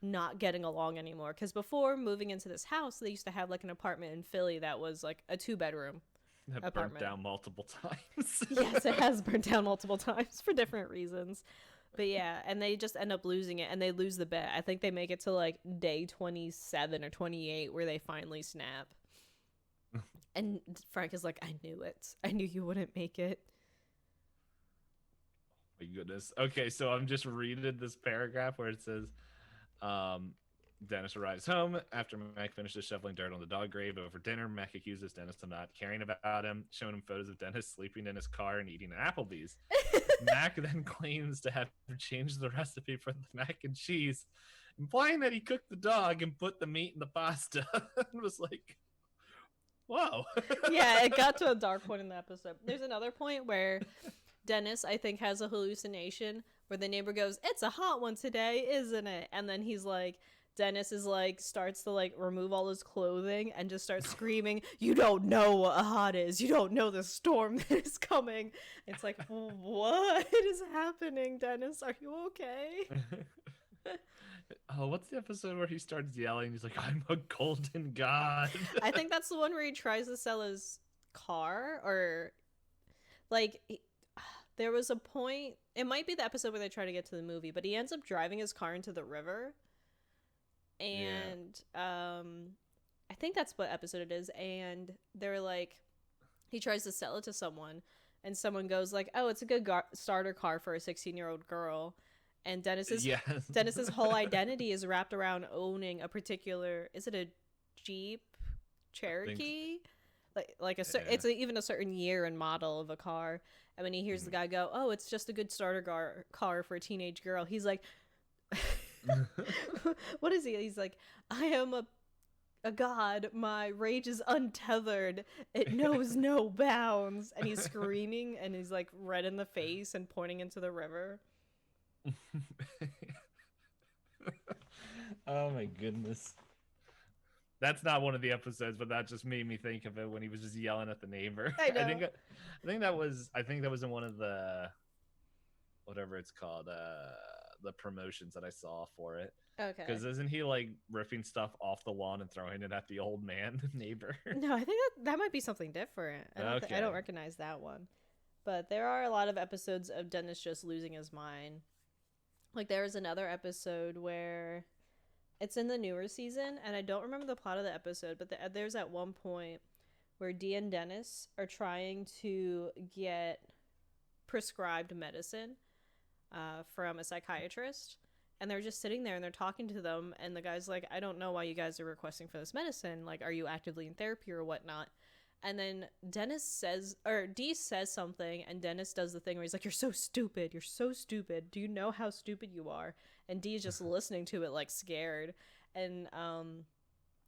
not getting along anymore. Because before moving into this house, they used to have like an apartment in Philly that was like a 2-bedroom. That burnt down multiple times. Yes, it has burnt down multiple times for different reasons. But yeah, and they just end up losing it, and they lose the bet. I think they make it to like day 27 or 28 where they finally snap. And Frank is like, I knew it. I knew you wouldn't make it. My goodness. Okay, so I'm just reading this paragraph where it says, Dennis arrives home after Mac finishes shoveling dirt on the dog grave over dinner. Mac accuses Dennis of not caring about him, showing him photos of Dennis sleeping in his car and eating an Applebee's. Mac then claims to have changed the recipe for the mac and cheese, implying that he cooked the dog and put the meat in the pasta. And was like, whoa. Yeah, it got to a dark point in the episode. There's another point where Dennis, I think, has a hallucination where the neighbor goes, it's a hot one today, isn't it? And then he's like, Dennis is like, starts to like remove all his clothing and just starts screaming, you don't know what hot is. You don't know the storm that is coming. It's like, what is happening, Dennis? Are you okay? Oh, what's the episode where he starts yelling? He's like, I'm a golden god. I think that's the one where he tries to sell his car, or like there was a point, it might be the episode where they try to get to the movie, but he ends up driving his car into the river. And I think that's what episode it is. And they're like, he tries to sell it to someone, and someone goes like, oh, it's a good starter car for a 16-year-old girl. And Dennis's whole identity is wrapped around owning a particular, is it a Jeep Cherokee? It's even a certain year and model of a car. And when he hears the guy go, oh, it's just a good starter car for a teenage girl, he's like, what is he? He's like, I am a god. My rage is untethered. It knows no bounds. And he's screaming, and he's like red in the face and pointing into the river. Oh my goodness. That's not one of the episodes, but that just made me think of it when he was just yelling at the neighbor. I know. I think that was in one of the whatever it's called, the promotions that I saw for it. Okay. Because isn't he like ripping stuff off the lawn and throwing it at the old man, the neighbor? No, I think that might be something different. I don't recognize that one. But there are a lot of episodes of Dennis just losing his mind. Like there was another episode where it's in the newer season, and I don't remember the plot of the episode, but there's at one point where Dee and Dennis are trying to get prescribed medicine from a psychiatrist, and they're just sitting there and they're talking to them, and the guy's like, I don't know why you guys are requesting for this medicine. Like, are you actively in therapy or whatnot? And then Dee says something, and Dennis does the thing where he's like, you're so stupid. You're so stupid. Do you know how stupid you are? And Dee is just listening to it, like, scared. And at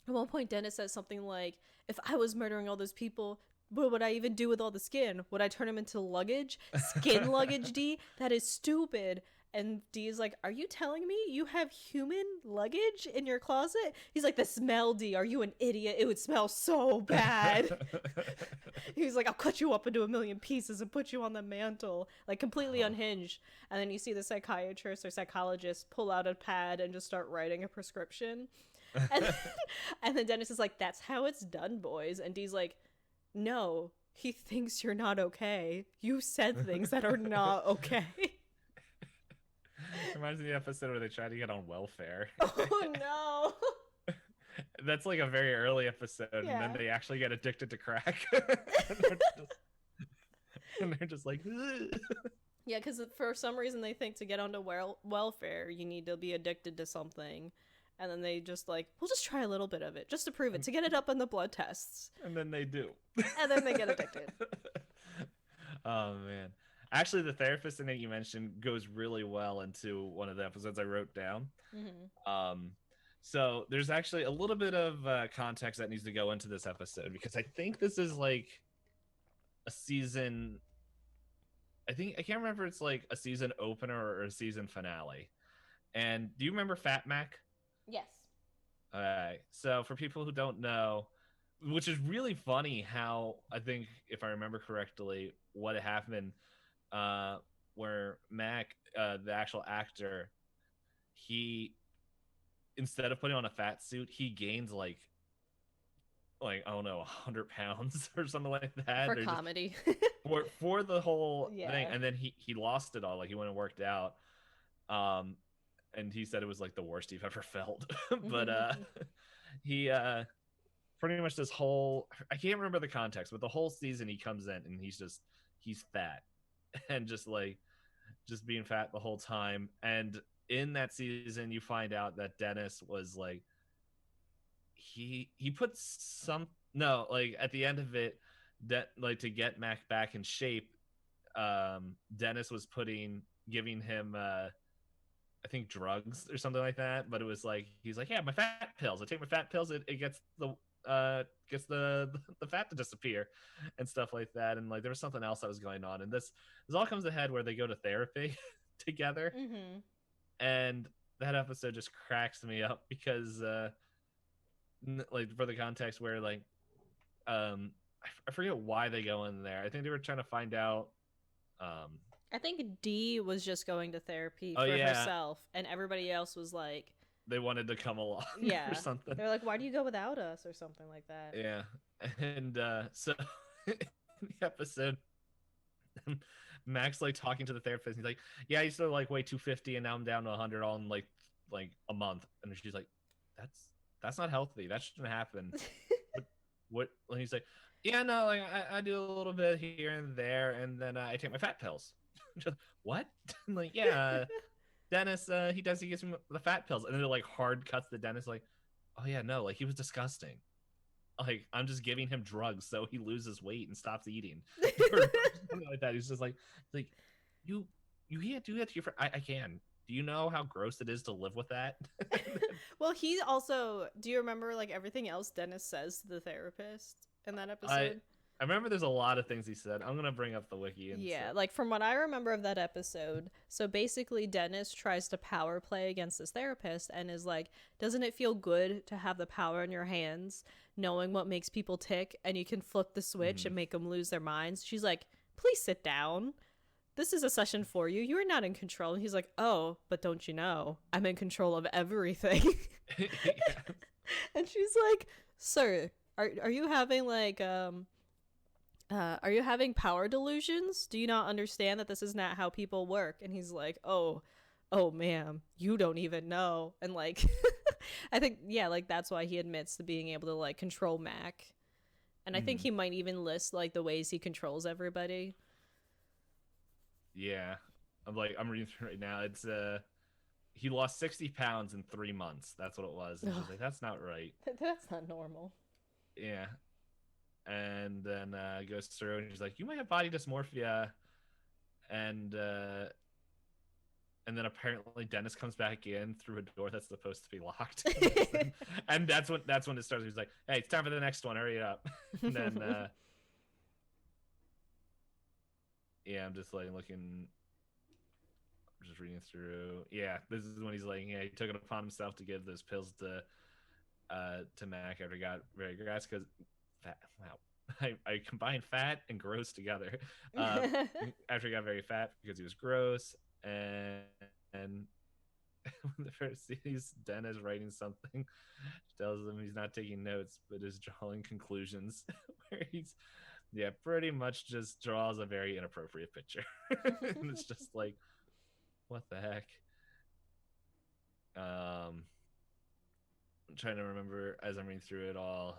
one point, Dennis says something like, if I was murdering all those people, what would I even do with all the skin? Would I turn them into luggage? Skin luggage, Dee? That is stupid. And Dee is like, are you telling me you have human luggage in your closet? He's like, the smell, Dee. Are you an idiot? It would smell so bad. He's like, I'll cut you up into a million pieces and put you on the mantle. Like, completely unhinged. And then you see the psychiatrist or psychologist pull out a pad and just start writing a prescription. And then Dennis is like, that's how it's done, boys. And Dee's like, no, he thinks you're not okay. You said things that are not okay. Reminds me of the episode where they try to get on welfare. Oh no. That's like a very early episode, and then they actually get addicted to crack. and they're just like ugh. Yeah, because for some reason they think to get onto welfare you need to be addicted to something, and then they just like, we'll just try a little bit of it just to prove it, to get it up in the blood tests, and then they do, and then they get addicted. Oh man, actually the therapist in it you mentioned goes really well into one of the episodes I wrote down. So there's actually a little bit of context that needs to go into this episode, because I think this is like a season, I can't remember, it's like a season opener or a season finale. And do you remember Fat Mac? Yes. All right. So for people who don't know, which is really funny how, I think if I remember correctly, what happened, where Mac, the actual actor, he, instead of putting on a fat suit, he gains like I don't know, 100 pounds or something like that. For comedy. for the whole thing. And then he lost it all. Like he went and worked out. And he said it was like the worst he've ever felt. But he pretty much this whole, I can't remember the context, but the whole season he comes in and he's fat and just being fat the whole time. And in that season you find out that Dennis was like, he put at the end of it, that like to get Mac back in shape, Dennis was giving him I think drugs or something like that, but it was like, he's like, yeah, my fat pills, I take my fat pills, it gets the fat to disappear and stuff like that. And like there was something else that was going on, and this all comes ahead where they go to therapy together. And that episode just cracks me up because like for the context where like I forget why they go in there. I think they were trying to find out. I think Dee was just going to therapy for herself, and everybody else was like, they wanted to come along or something. They're like, why do you go without us or something like that? Yeah. And so in the episode, Max like talking to the therapist, he's like, yeah, I used to like weigh 250 and now I'm down to 100 all in like a month. And she's like, that's not healthy, that shouldn't happen. what and he's like, yeah, no, like I do a little bit here and there, and then I take my fat pills. Just, what? Like, yeah, Dennis, he gives me the fat pills. And then it like hard cuts the Dennis like, oh yeah, no, like he was disgusting, like I'm just giving him drugs so he loses weight and stops eating or something like that. He's just like you can't do that to your friend. I can. Do you know how gross it is to live with that? Well, he also, do you remember like everything else Dennis says to the therapist in that episode? I remember there's a lot of things he said. I'm gonna bring up the wiki and Yeah, stuff. like from what I remember of that episode, so basically Dennis tries to power play against this therapist and is like, doesn't it feel good to have the power in your hands, knowing what makes people tick, and you can flip the switch Mm-hmm. and make them lose their minds? She's like, please sit down. This is a session for you. You are not in control. And he's like, oh, but don't you know? I'm in control of everything. Yeah. And she's like, sir, are you having like are you having power delusions? Do you not understand that this is not how people work? And he's like, oh, ma'am, you don't even know. And like, I think, yeah, like that's why he admits to being able to like control Mac. And I think Mm-hmm. he might even list like the ways he controls everybody. Yeah. I'm reading through it right now. It's he lost 60 pounds in 3 months. That's what it was. And she's like, that's not right. That's not normal. Yeah. And then goes through and she's like, you might have body dysmorphia. And uh and then apparently Dennis comes back in through a door that's supposed to be locked. And that's when it starts. He's like, hey, it's time for the next one, hurry up. And then yeah, I'm just like looking, just reading through. Yeah, this is when he's like, yeah, he took it upon himself to give those pills to Mac after he got very gross because fat. Wow, I combined fat and gross together. Uh, After he got very fat because he was gross, and when the first sees Dennis writing something, she tells him he's not taking notes but is drawing conclusions, where he's yeah, pretty much just draws a very inappropriate picture. And it's just like, what the heck? I'm trying to remember as I'm reading through it all.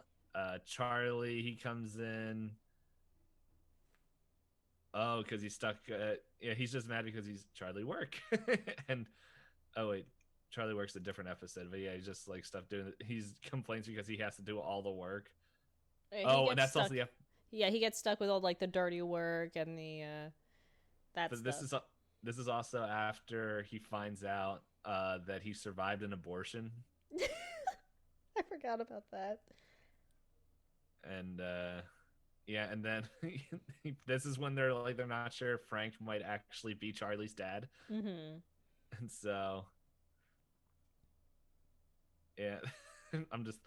Charlie, he comes in. Oh, because he's stuck. Yeah, he's just mad because he's Charlie work. And oh wait, Charlie works a different episode, but yeah, he's just like stuff doing. He's complains because he has to do all the work. He Oh, and gets that's also stuck. yeah. Yeah, he gets stuck with all like the dirty work and the that But stuff. this is also after he finds out that he survived an abortion, I forgot about that. and yeah, and then this is when they're not sure if Frank might actually be Charlie's dad, Mm-hmm. and so yeah. I'm just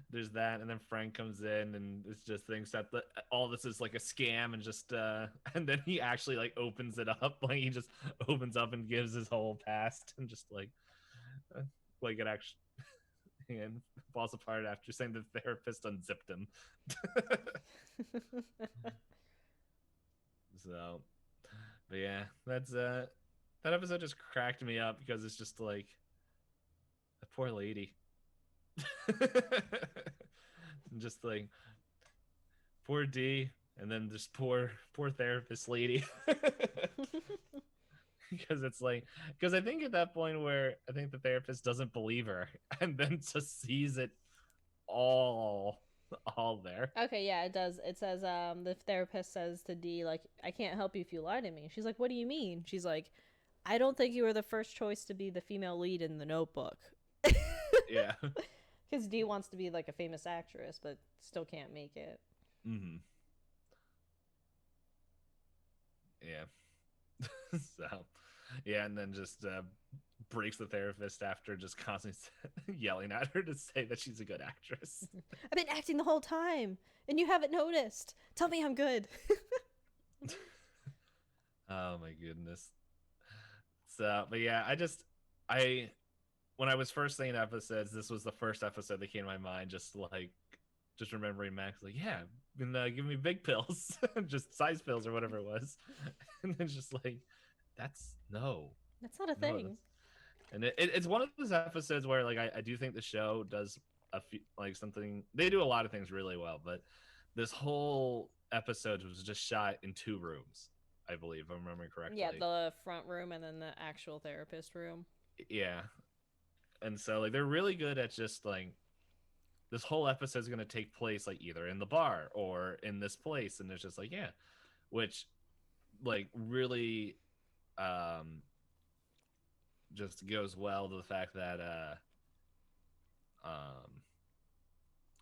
there's that, and then Frank comes in and it's just thinks that all this is like a scam, and just and then he actually like opens it up, like he just opens up and gives his whole past, and just uh, like it actually and falls apart after saying the therapist unzipped him. So, but yeah, that's that episode just cracked me up because it's just like the poor lady. Just like poor D, and then just poor therapist lady. Because it's like, because I think at that point where I think the therapist doesn't believe her and then just sees it all all there. Okay, yeah, it does. It says the therapist says to D like, I can't help you if you lie to me. She's like, what do you mean? She's like, I don't think you were the first choice to be the female lead in The Notebook. Yeah. Because D wants to be like a famous actress, but still can't make it. Mm-hmm. Yeah. So yeah, and then just breaks the therapist after just constantly yelling at her to say that she's a good actress. I've been acting the whole time, and you haven't noticed. Tell me I'm good. Oh my goodness. So, but yeah, I when I was first saying episodes, this was the first episode that came to my mind. Just remembering Max, like, yeah, been giving me big pills, just size pills or whatever it was, and then just like, that's no, That's not a no, thing. that's and it's one of those episodes where like I do think the show does a few like something they do a lot of things really well, but this whole episode was just shot in 2 rooms, I believe, if I'm remembering Yeah, correctly. the front room and then the actual therapist room. Yeah, and so like they're really good at just like this whole episode is going to take place like either in the bar or in this place, and it's just like yeah, which like really um just goes well to the fact that um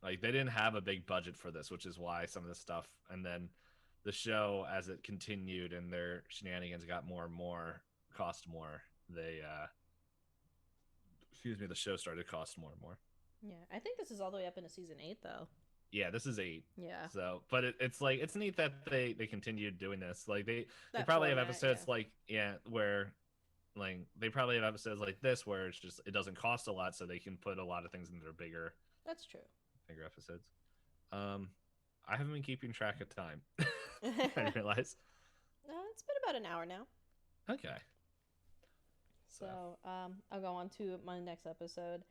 Like they didn't have a big budget for this, which is why some of the stuff, and then the show as it continued and their shenanigans got more and more cost more. They excuse me, the show started to cost more and more. Yeah, I think this is all the way up into season 8 though. Yeah, this is 8. Yeah. So, but it's like it's neat that they continued doing this. Like they That probably have format, episodes yeah. like where like they probably have episodes like this where it's just it doesn't cost a lot, so they can put a lot of things in their That's true. bigger episodes. I haven't been keeping track of time. I It's realize. been about an hour now. Okay. So, I'll go on to my next episode.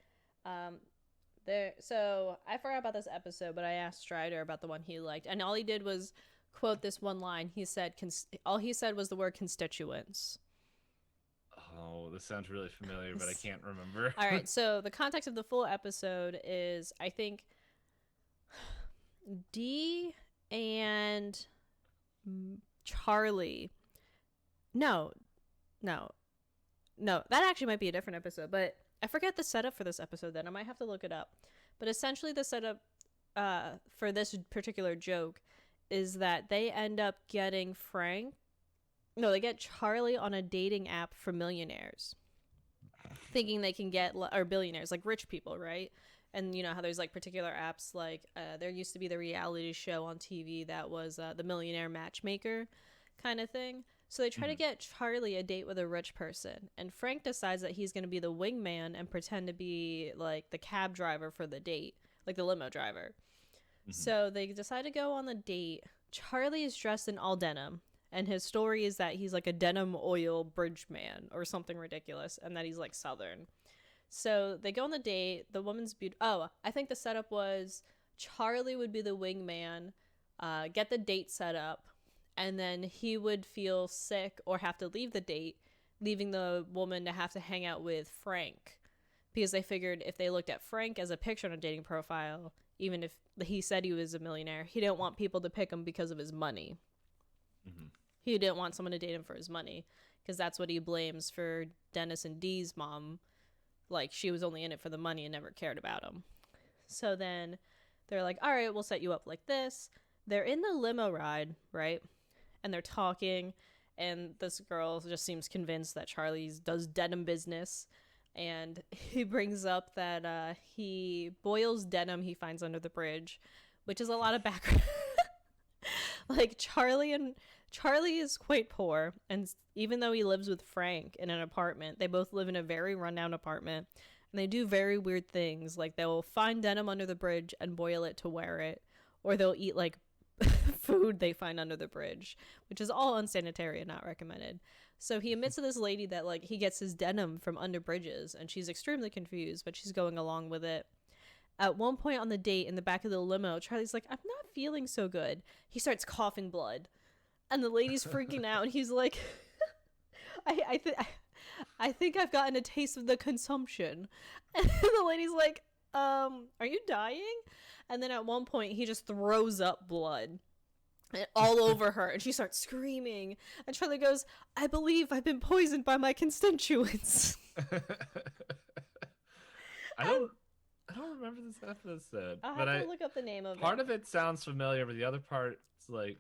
Um, so I forgot about this episode, but I asked Strider about the one he liked, and all he did was quote this one line. He said, all he said was the word constituents. Oh, this sounds really familiar, but I can't remember. All right, so the context of the full episode is, I think, Dee and Charlie. No, no, no. That actually might be a different episode, but I forget the setup for this episode then. I might have to look it up. But essentially the setup for this particular joke is that they end up getting they get Charlie on a dating app for millionaires, thinking they can get, or billionaires, like rich people, right? And you know how there's like particular apps, like there used to be the reality show on TV that was the Millionaire Matchmaker kind of thing. So they try to get Charlie a date with a rich person, and Frank decides that he's going to be the wingman and pretend to be like the cab driver for the date, like the limo driver. So they decide to go on the date. Charlie is dressed in all denim, and his story is that he's like a denim oil bridge man or something ridiculous, and that he's like Southern. So they go on the date. The woman's beautiful. Oh, I think the setup was Charlie would be the wingman, get the date set up, and then he would feel sick or have to leave the date, leaving the woman to have to hang out with Frank. Because they figured if they looked at Frank as a picture on a dating profile, even if he said he was a millionaire, he didn't want people to pick him because of his money. He didn't want someone to date him for his money, because that's what he blames for Dennis and Dee's mom. Like, she was only in it for the money and never cared about him. So then they're like, all right, we'll set you up like this. They're in the limo ride, right? And they're talking, and this girl just seems convinced that Charlie does denim business. And he brings up that he boils denim he finds under the bridge, which is a lot of background. Like, Charlie is quite poor, and even though he lives with Frank in an apartment, they both live in a very rundown apartment, and they do very weird things. Like, they'll find denim under the bridge and boil it to wear it, or they'll eat like food they find under the bridge, which is all unsanitary and not recommended. So he admits to this lady that like he gets his denim from under bridges, and she's extremely confused, but she's going along with it. At one point on the date, in the back of the limo, Charlie's like, I'm not feeling so good. He starts coughing blood, and the lady's freaking out, and he's like, I think I've gotten a taste of the consumption. And the lady's like, are you dying? And then at one point he just throws up blood all over her, and she starts screaming, and Charlie goes, I believe I've been poisoned by my constituents. I don't remember this episode. I'll but have to look up the name of it. Part of it sounds familiar, but the other part it's like,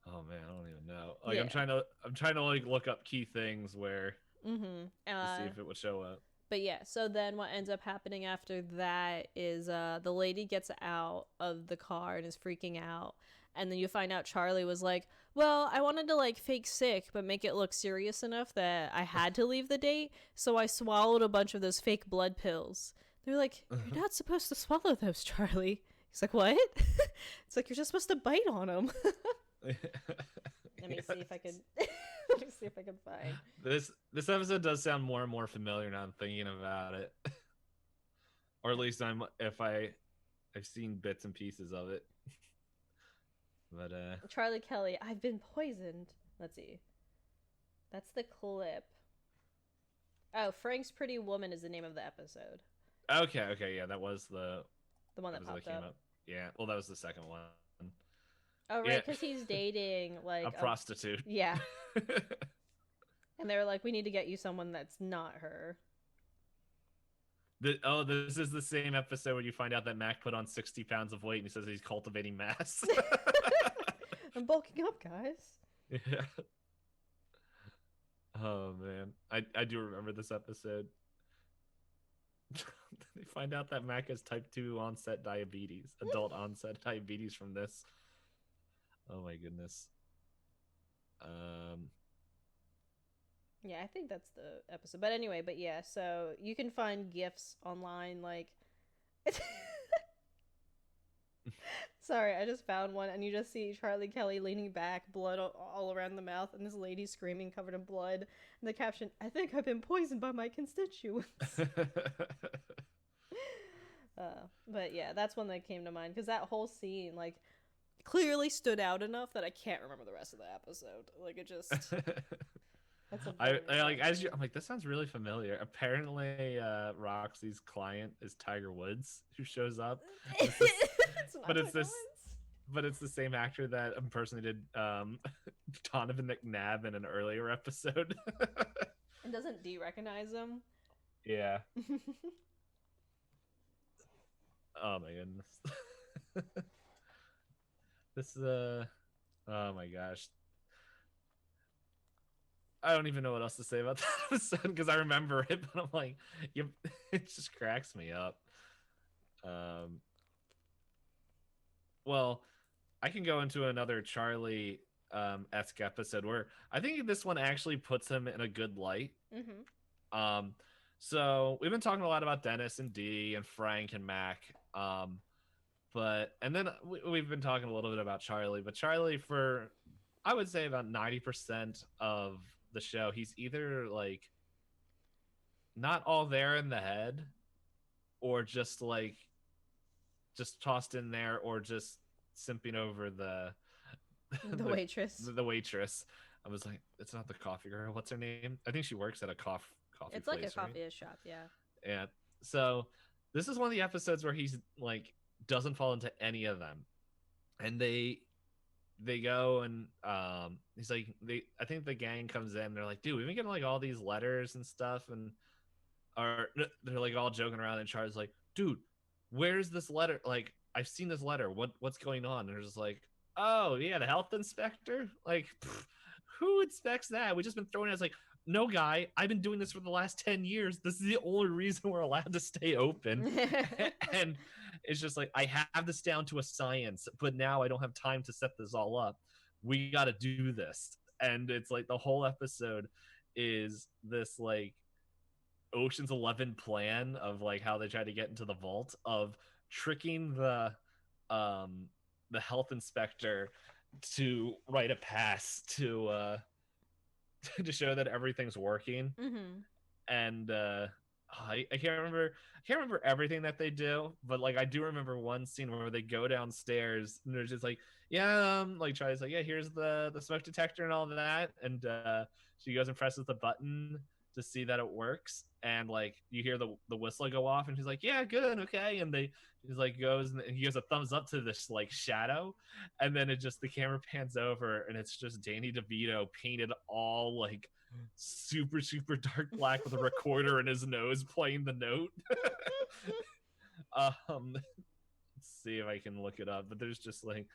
oh man, I don't even know. Like Yeah. I'm trying to like look up key things where to see if it would show up. But yeah, so then what ends up happening after that is the lady gets out of the car and is freaking out. And then you find out Charlie was like, well, I wanted to like fake sick, but make it look serious enough that I had to leave the date. So I swallowed a bunch of those fake blood pills. They're like, you're not supposed to swallow those, Charlie. He's like, what? It's like, you're just supposed to bite on them. Let me see if I can. Let me see if I can find this episode does sound more and more familiar now I'm thinking about it. Or at least I've seen bits and pieces of it. But Charlie Kelly, I've been poisoned. Let's see. That's the clip. Oh, Frank's Pretty Woman is the name of the episode. Okay, yeah, that was the one that popped up. Yeah, well, that was the second one. Oh, right, because he's dating like a prostitute. Yeah. And they were like, we need to get you someone that's not her. This is the same episode where you find out that Mac put on 60 pounds of weight and he says he's cultivating mass. I'm bulking up, guys. Yeah. Oh man, I do remember this episode. They find out that Mac has type 2 onset diabetes, adult onset diabetes from this. Oh my goodness. Yeah, I think that's the episode. But anyway, but yeah, so you can find gifs online like Sorry, I just found one and you just see Charlie Kelly leaning back, blood all around the mouth, and this lady screaming covered in blood. And the caption, "I think I've been poisoned by my constituents." But yeah, that's one that came to mind because that whole scene, like, clearly stood out enough that I can't remember the rest of the episode. Like, it just. That's a I like I'm like, this sounds really familiar. Apparently, Roxy's client is Tiger Woods, who shows up. But it's the same actor that impersonated Donovan McNabb in an earlier episode. And doesn't D recognize him? Yeah. Oh my goodness. This oh my gosh. I don't even know what else to say about that episode because I remember it, but I'm like, it just cracks me up. Well, I can go into another Charlie esque episode where I think this one actually puts him in a good light. Mm-hmm. So we've been talking a lot about Dennis and Dee and Frank and Mac. And then we've been talking a little bit about Charlie, but Charlie, for I would say about 90% of the show, he's either like not all there in the head or just tossed in there or just simping over the waitress. The waitress. I was like, it's not the coffee girl. What's her name? I think she works at a coffee It's place, like a coffee right? shop, yeah. Yeah. So this is one of the episodes where he's like doesn't fall into any of them. And they go and he's like I think the gang comes in, they're like, dude, we've been getting like all these letters and stuff, and they're like all joking around, and Charlie's like, dude, where's this letter? Like, I've seen this letter. What's going on? And they're just like, oh yeah, the health inspector. Like, who inspects that? We just been throwing it as like, no guy, I've been doing this for the last 10 years. This is the only reason we're allowed to stay open. And it's just like, I have this down to a science, but now I don't have time to set this all up. We got to do this. And it's like the whole episode is this like Ocean's 11 plan of like how they try to get into the vault, of tricking the health inspector to write a pass to to show that everything's working. Mm-hmm. And I can't remember everything that they do, but like I do remember one scene where they go downstairs and they're just like, yeah, like Charlie's like, yeah, here's the smoke detector and all of that, and she goes and presses the button to see that it works, and like you hear the whistle go off, and she's like, yeah, good, okay, and he's like goes and he gives a thumbs up to this like shadow, and then it just the camera pans over and it's just Danny DeVito painted all like super super dark black with a recorder in his nose playing the note. Let's see if I can look it up, but there's just like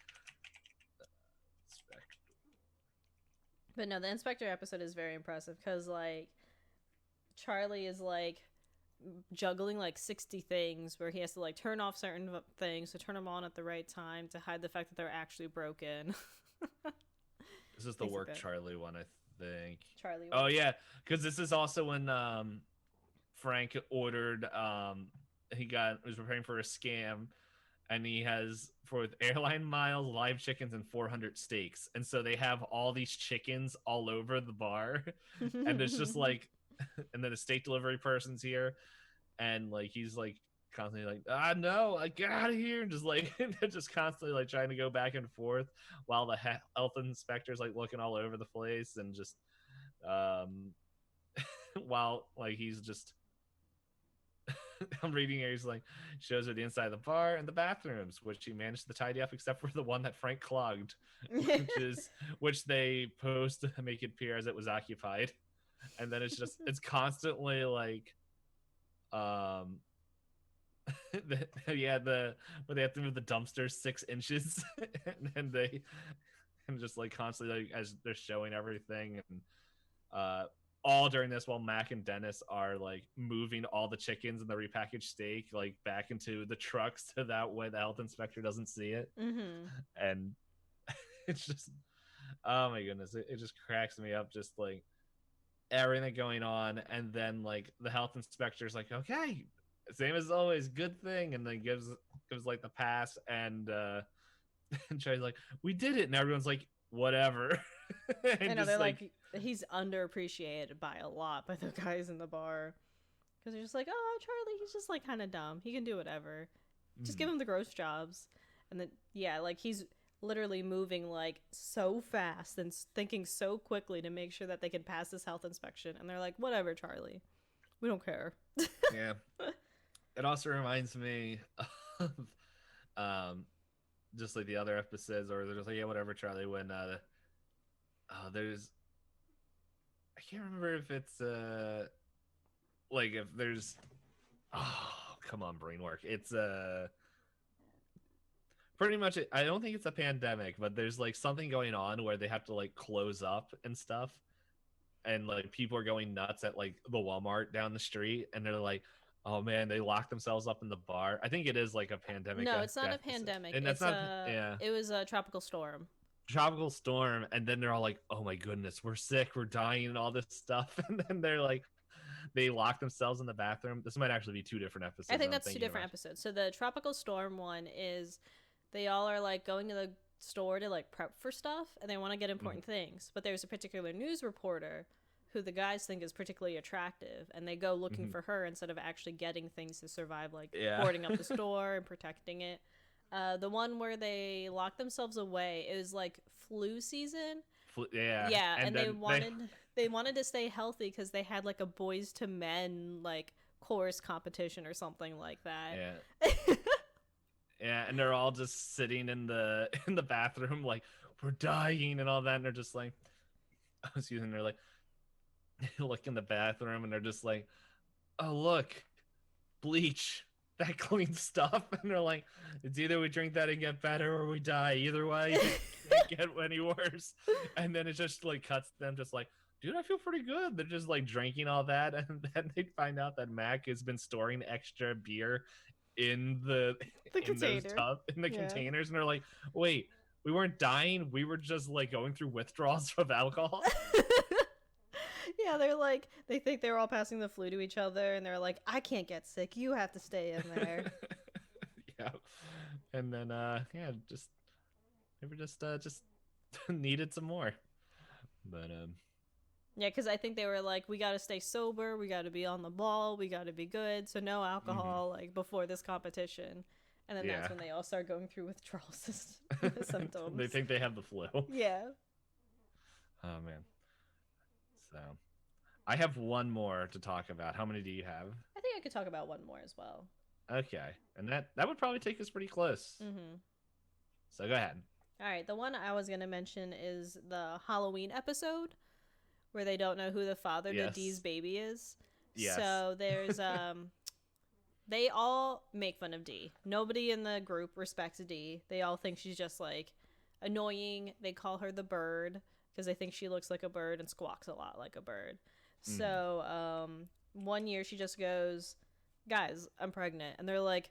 but no, the inspector episode is very impressive because like Charlie is like juggling like 60 things where he has to like turn off certain things to turn them on at the right time to hide the fact that they're actually broken. This is the work Charlie one, I think. Charlie. Oh yeah, because this is also when Frank ordered he was preparing for a scam, and he has for airline miles, live chickens, and 400 steaks, and so they have all these chickens all over the bar, and it's just like, and then the steak delivery person's here, and like he's like constantly like, no, I get out of here, and just like just constantly like trying to go back and forth while the health inspector's like looking all over the place, and just while like he's just I'm reading here, he's like shows her the inside of the bar and the bathrooms, which he managed to tidy up except for the one that Frank clogged, which they post to make it appear as it was occupied. And then it's constantly like yeah, where they have to move the dumpster 6 inches, and they and just like constantly like, as they're showing everything, and uh all during this while Mac and Dennis are like moving all the chickens and the repackaged steak like back into the trucks so that way the health inspector doesn't see it. Mm-hmm. And it's just, oh my goodness, it just cracks me up, just like everything going on. And then like the health inspector's like, okay, same as always, good thing, and then gives like the pass, and Trey's like, we did it, and everyone's like, whatever. I And know just they're like, like he's underappreciated by a lot by the guys in the bar because they're just like, oh, Charlie, he's just like kind of dumb. He can do whatever. Just give him the gross jobs. And then yeah, like he's literally moving like so fast and thinking so quickly to make sure that they can pass this health inspection. And they're like, whatever, Charlie, we don't care. yeah. It also reminds me of just like the other episodes, or they're just like, yeah, whatever, Charlie. When there's, I can't remember if it's like if there's, oh come on, brain work. It's pretty much. I don't think it's a pandemic, but there's like something going on where they have to like close up and stuff, and like people are going nuts at like the Walmart down the street, and they're like, oh man, they locked themselves up in the bar. I think it is like a pandemic. No, it's not a pandemic. And that's It's not, yeah, it was a tropical storm. tropical storm. And then they're all like, oh my goodness, we're sick, we're dying, and all this stuff. And then they're like, they lock themselves in the bathroom. This might actually be 2 different episodes. I think that's 2 different episodes. So the tropical storm one is they all are like going to the store to like prep for stuff and they want to get important things. But there's a particular news reporter who the guys think is particularly attractive and they go looking for her instead of actually getting things to survive, like boarding up the store and protecting it. The one where they locked themselves away, it was like flu season. Yeah, and they wanted to stay healthy because they had like a boys to men like chorus competition or something like that. Yeah. Yeah, and they're all just sitting in the bathroom like, we're dying and all that, and they're just like, oh, excuse me, and they're like, look in the bathroom, and they're just like, oh look, bleach, that clean stuff. And they're like, it's either we drink that and get better or we die. Either way, it can't get any worse. And then it just like cuts them just like, dude, I feel pretty good. They're just like drinking all that, and then they find out that Mac has been storing extra beer in the containers, and they're like, wait, we weren't dying, we were just like going through withdrawals of alcohol. Yeah, they're like, they think they're all passing the flu to each other, and they're like, I can't get sick, you have to stay in there. Yeah. And then yeah, just they were just needed some more. But yeah, because I think they were like, we gotta stay sober, we gotta be on the ball, we gotta be good, so no alcohol like before this competition. And then that's when they all start going through withdrawal symptoms. They think they have the flu. Yeah. Oh man. So I have one more to talk about. How many do you have? I think I could talk about one more as well. Okay. And that would probably take us pretty close. So go ahead. All right. The one I was going to mention is the Halloween episode where they don't know who the father to Dee's baby is. Yes. So there's they all make fun of Dee. Nobody in the group respects Dee. They all think she's just like annoying. They call her the bird because they think she looks like a bird and squawks a lot like a bird. So one year she just goes, guys, I'm pregnant. And they're like,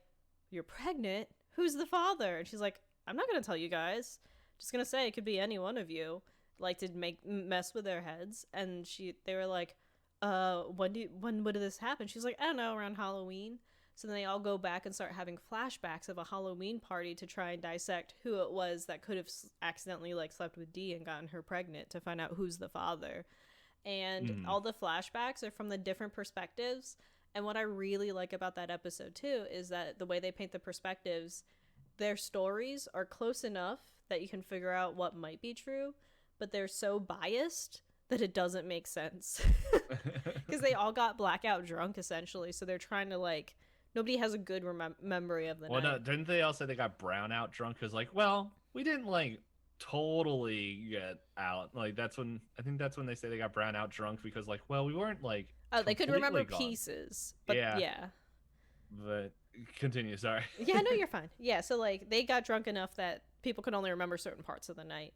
you're pregnant? Who's the father? And she's like, I'm not going to tell you guys. Just going to say it could be any one of you. Like to mess with their heads. And they were like, when would this happen? She's like, I don't know, around Halloween. So then they all go back and start having flashbacks of a Halloween party to try and dissect who it was that could have accidentally like slept with Dee and gotten her pregnant to find out who's the father. And all the flashbacks are from the different perspectives. And what I really like about that episode too is that the way they paint the perspectives, their stories are close enough that you can figure out what might be true, but they're so biased that it doesn't make sense. Because they all got blackout drunk essentially, so they're trying to like, nobody has a good memory of the night. No, didn't they all say they got brownout drunk? Because like, well, we didn't like totally get out. Like I think that's when they say they got brownout drunk, because like, well, we weren't like, they could remember gone. pieces, but yeah. But Continue. Sorry. Yeah, no, you're fine. Yeah, so like they got drunk enough that people could only remember certain parts of the night.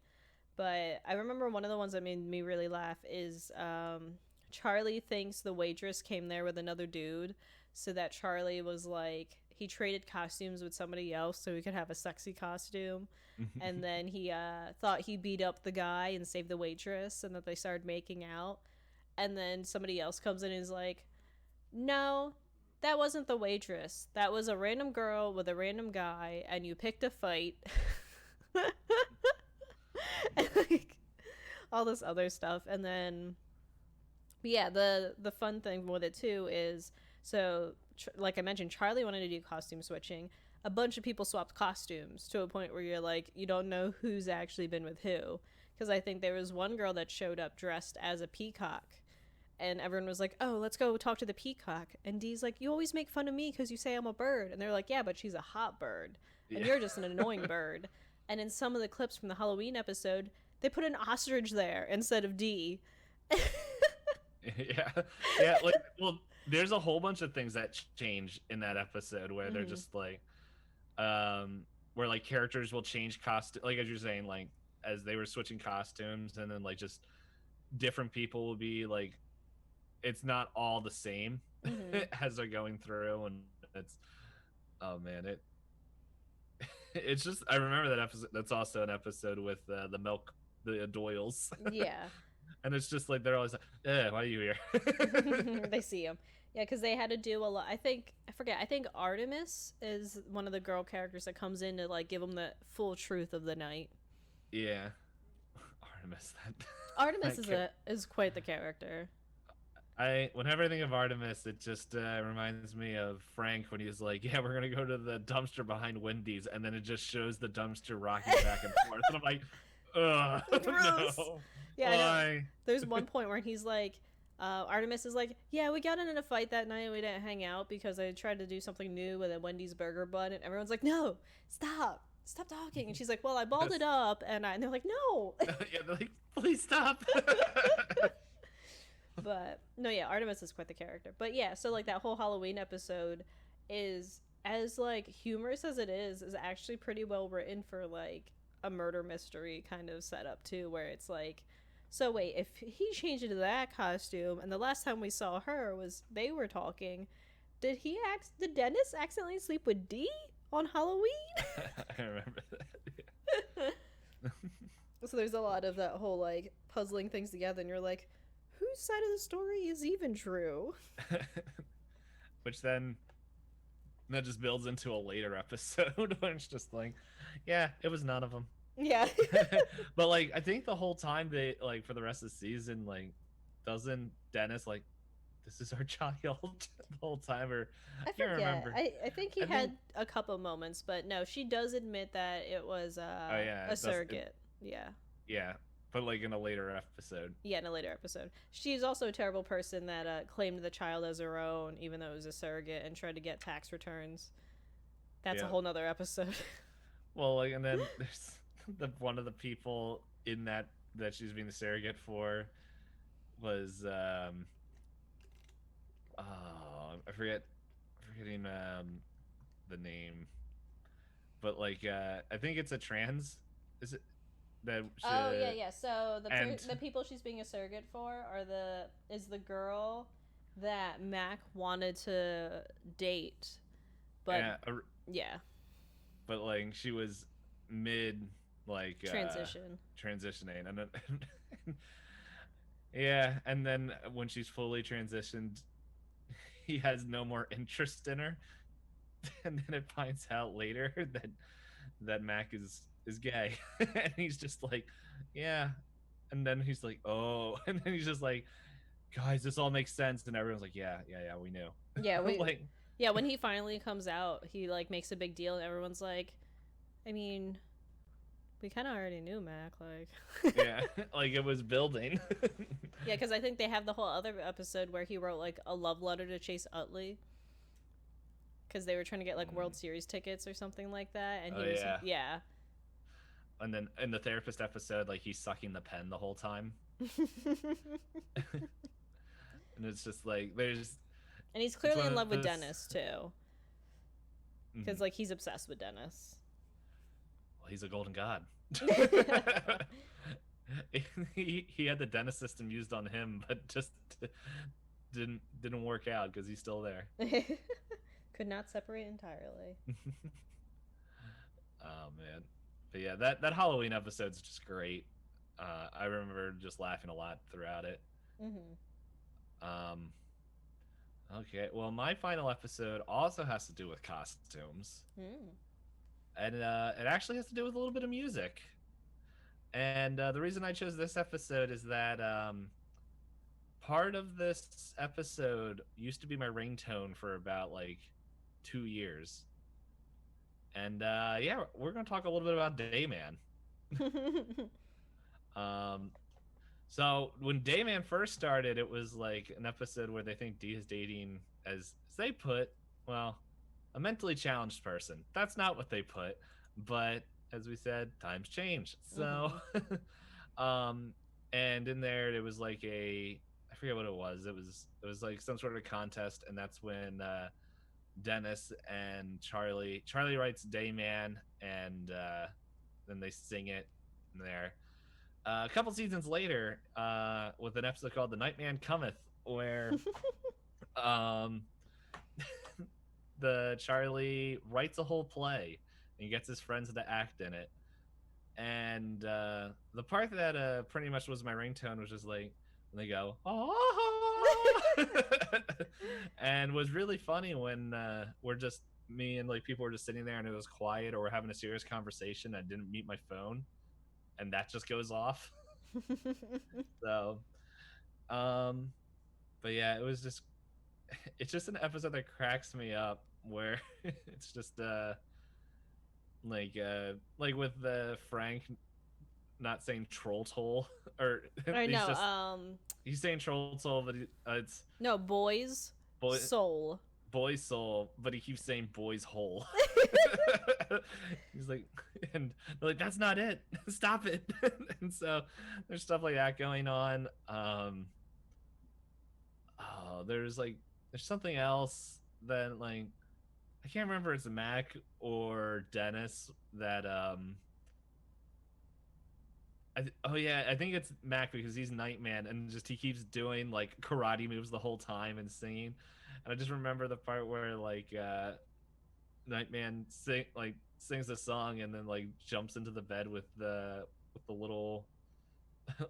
But I remember one of the ones that made me really laugh is Charlie thinks the waitress came there with another dude, so that Charlie was like he traded costumes with somebody else so he could have a sexy costume, and then he thought he beat up the guy and saved the waitress, and that they started making out, and then somebody else comes in and is like, "No, that wasn't the waitress. That was a random girl with a random guy, and you picked a fight." And like all this other stuff, and then yeah, the fun thing with it too is so like I mentioned, Charlie wanted to do costume switching. A bunch of people swapped costumes to a point where you're like, you don't know who's actually been with who, because I think there was one girl that showed up dressed as a peacock, and everyone was like, oh, let's go talk to the peacock, and Dee's like, you always make fun of me because you say I'm a bird, and they're like, yeah, but she's a hot bird and you're just an annoying bird. And in some of the clips from the Halloween episode, they put an ostrich there instead of Dee. Yeah, yeah. Like, well, there's a whole bunch of things that change in that episode where they're just like, where like characters will change costume, like as you're saying, like as they were switching costumes, and then like just different people will be like, it's not all the same as they're going through, and it's, oh man, it's just, I remember that episode. That's also an episode with the Doyles. Yeah. And it's just like they're always like, why are you here? They see him. Yeah, because they had to do a lot. I think Artemis is one of the girl characters that comes in to like give them the full truth of the night. Yeah. Artemis is quite the character. Whenever I think of Artemis, it just reminds me of Frank when he's like, yeah, we're gonna go to the dumpster behind Wendy's, and then it just shows the dumpster rocking back and forth, and I'm like, ugh, no. Yeah, I know. There's one point where he's like, Artemis is like, yeah, we got in a fight that night and we didn't hang out because I tried to do something new with a Wendy's burger bun, and everyone's like, no, stop talking. And she's like, well, I balled it up, and they're like, no. Yeah, they're like, please stop. But no, yeah, Artemis is quite the character. But yeah, so like that whole Halloween episode is, as like humorous as it is actually pretty well written for like a murder mystery kind of setup too, where it's like, so wait, if he changed into that costume and the last time we saw her was they were talking, did Dennis accidentally sleep with Dee on Halloween? I remember that. Yeah. So there's a lot of that whole like puzzling things together, and you're like, whose side of the story is even true? Which then that just builds into a later episode where it's just like, yeah, it was none of them. Yeah. But like, I think the whole time they like for the rest of the season, like, doesn't Dennis like, this is our child the whole time, or I can't remember. I think he had a couple moments, but no, she does admit that it was a surrogate. Yeah. But like in a later episode. Yeah, in a later episode. She's also a terrible person that claimed the child as her own, even though it was a surrogate, and tried to get tax returns. That's a whole nother episode. Well, like, and then there's one of the people in that she's being the surrogate for was I'm forgetting the name, but like I think it's a trans. Is it? Yeah. So the people she's being a surrogate for is the girl that Mac wanted to date, but but like she was mid like transitioning, and then and then when she's fully transitioned, he has no more interest in her, and then it finds out later that Mac is gay. And he's just like, yeah, and then he's like, oh, and then he's just like, guys, this all makes sense, and everyone's like, yeah, we knew. Yeah, when he finally comes out, he like makes a big deal, and everyone's like, I mean, we kind of already knew Mac, like. Yeah, like it was building. Yeah, because I think they have the whole other episode where he wrote like a love letter to Chase Utley because they were trying to get like World Series tickets or something like that, and he was. And then in the therapist episode, like, he's sucking the pen the whole time. And it's just like, there's... And he's clearly in love with Dennis, too. because like he's obsessed with Dennis. Well, he's a golden god. He had the Dennis system used on him, but just didn't work out because he's still there. Could not separate entirely. Oh man, but yeah, that Halloween episode's just great. I remember just laughing a lot throughout it. Mm-hmm. Um, okay, well, my final episode also has to do with costumes, Mm. and it actually has to do with a little bit of music. And the reason I chose this episode is that part of this episode used to be my ringtone for about like 2 years. And yeah, we're gonna talk a little bit about Dayman. um, so when Dayman first started, it was like an episode where they think Dee is dating, as they put, well, a mentally challenged person. That's not what they put, but as we said, times change. So, um, and in there, it was like I forget what it was. It was like some sort of contest, and that's when Dennis and Charlie writes Dayman, and then they sing it in there. A couple seasons later, with an episode called "The Nightman Cometh," where um, the Charlie writes a whole play and gets his friends to act in it. And the part that pretty much was my ringtone was just like when they go, oh, and was really funny when we're just me and like people were just sitting there and it was quiet or we're having a serious conversation. I didn't mute my phone, and that just goes off. So, um, but yeah, it was just it's just an episode that cracks me up where it's just like with the Frank not saying troll toll or I he's know. just he's saying troll toll, but it's No, boys. boy Soul. boy's soul, but he keeps saying boy's hole. He's like, and they're like, that's not it. Stop it. And so there's stuff like that going on. Oh, there's something else that like I can't remember if it's Mac or Dennis that oh yeah, I think it's Mac because he's Nightman and just he keeps doing like karate moves the whole time and singing. And I just remember the part where like Nightman sings the song and then like jumps into the bed with the little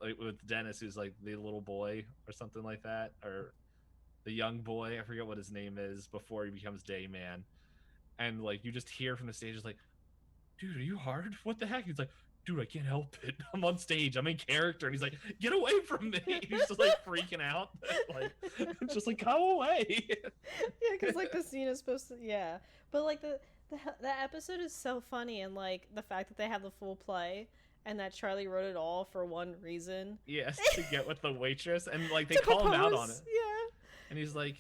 like with Dennis who's like the little boy or something like that, or the young boy, I forget what his name is, before he becomes Dayman. And like you just hear from the stage, it's like, dude, are you hard? What the heck? He's like, dude, I can't help it. I'm on stage. I'm in character. And he's like, get away from me. He's just like freaking out. Like, just like, go away. Yeah, because like the scene is supposed to, yeah. But like the episode is so funny, and like the fact that they have the full play and that Charlie wrote it all for one reason. Yes, to get with the waitress. And like they To call him out propose, on it. Yeah. And he's like,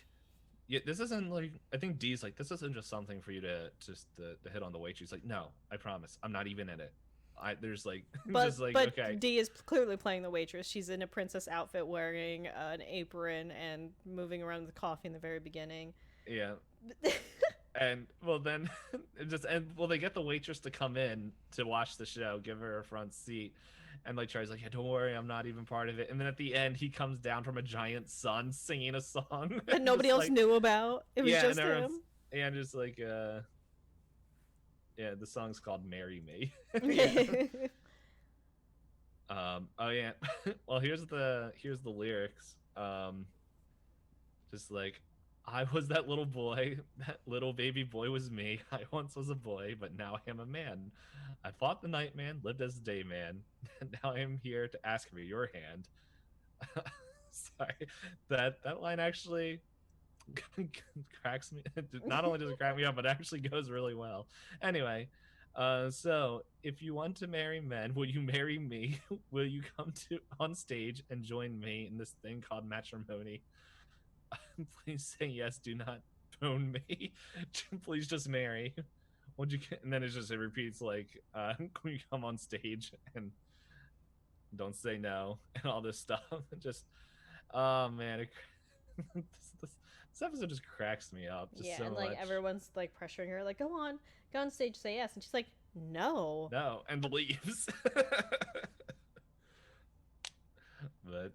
yeah, this isn't like, I think Dee's like, this isn't just something for you to just to hit on the waitress. He's like, no, I promise. I'm not even in it. There's like, But just like, but okay. Dee is clearly playing the waitress. She's in a princess outfit, wearing an apron and moving around with coffee in the very beginning. Yeah. And well then they get the waitress to come in to watch the show, give her a front seat, and like Charlie's like, yeah, don't worry, I'm not even part of it. And then at the end he comes down from a giant sun singing a song that nobody else knew about. It was just and him. And just like yeah, the song's called Marry Me. Oh yeah. Well, here's the lyrics. Just like, I was that little boy, that little baby boy was me. I once was a boy, but now I am a man. I fought the night man, lived as a day man, and now I am here to ask for your hand. Sorry, that line actually cracks me. Not only does it crack me up, but it actually goes really well. Anyway, so if you want to marry men, will you marry me? Will you come to on stage and join me in this thing called matrimony? Please say yes. Do not bone me. Please just marry. Would you? And then it repeats like, "Can you come on stage and don't say no?" and all this stuff. Just, oh man, this This episode just cracks me up just Yeah, so and like much. everyone's like pressuring her, like, go on stage, say yes, and she's like, no. No, and leaves. But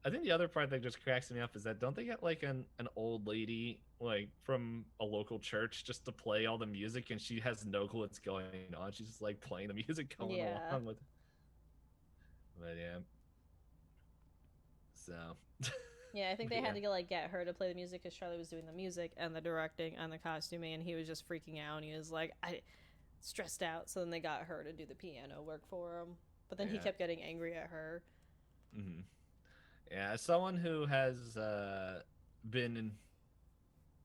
I think the other part that just cracks me up is that don't they get like an old lady like from a local church just to play all the music, and she has no clue what's going on. She's just like playing the music going Yeah. along with it. But yeah. So Yeah, I think but they yeah. had to like get her to play the music because Charlie was doing the music and the directing and the costuming, and he was just freaking out. And he was like, I stressed out. So then they got her to do the piano work for him. But then he Yeah. kept getting angry at her. Mm-hmm. Yeah, as someone who has been in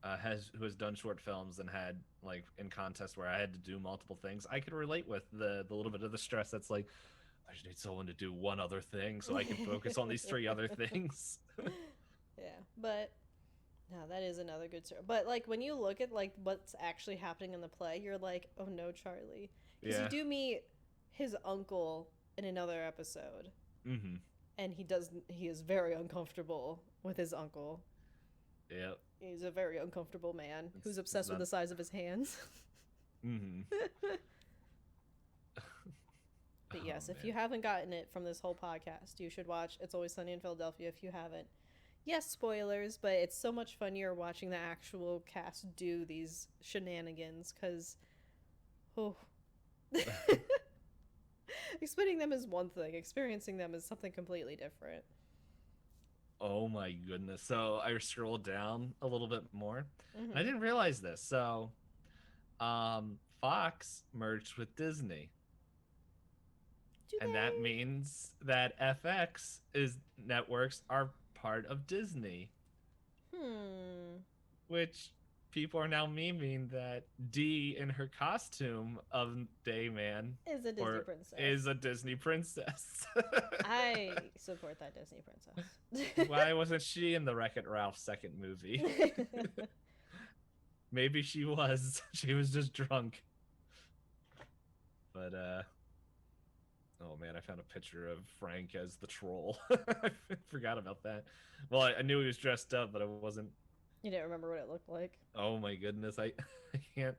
has who has done short films and had like in contests where I had to do multiple things, I could relate with the little bit of the stress that's like I just need someone to do one other thing so I can focus on these three other things. Yeah, but no, that is another good story. But like when you look at like what's actually happening in the play, you're like, oh no, Charlie, because you Yeah. do meet his uncle in another episode, Mm-hmm. and he is very uncomfortable with his uncle. Yep. He's a very uncomfortable man who's It's obsessed with not. the size of his hands. Mm-hmm. But Oh yes, if man. you haven't gotten it from this whole podcast, you should watch It's Always Sunny in Philadelphia if you haven't. Yes, spoilers, but it's so much funnier watching the actual cast do these shenanigans because, oh. Explaining them is one thing, experiencing them is something completely different. Oh my goodness. So I scrolled down a little bit more, and I Mm-hmm. didn't realize this. So, Fox merged with Disney, Do and that they? means that FX is networks are part of Disney, Hmm. which people are now memeing that Dee in her costume of Dayman Is a Disney or princess. is a Disney princess. I support that Disney princess. Why wasn't she in the Wreck-It Ralph second movie? Maybe she was. She was just drunk. But oh man, I found a picture of Frank as the troll. I forgot about that. Well, I knew he was dressed up, but I wasn't. You didn't remember what it looked like. Oh my goodness, I can't.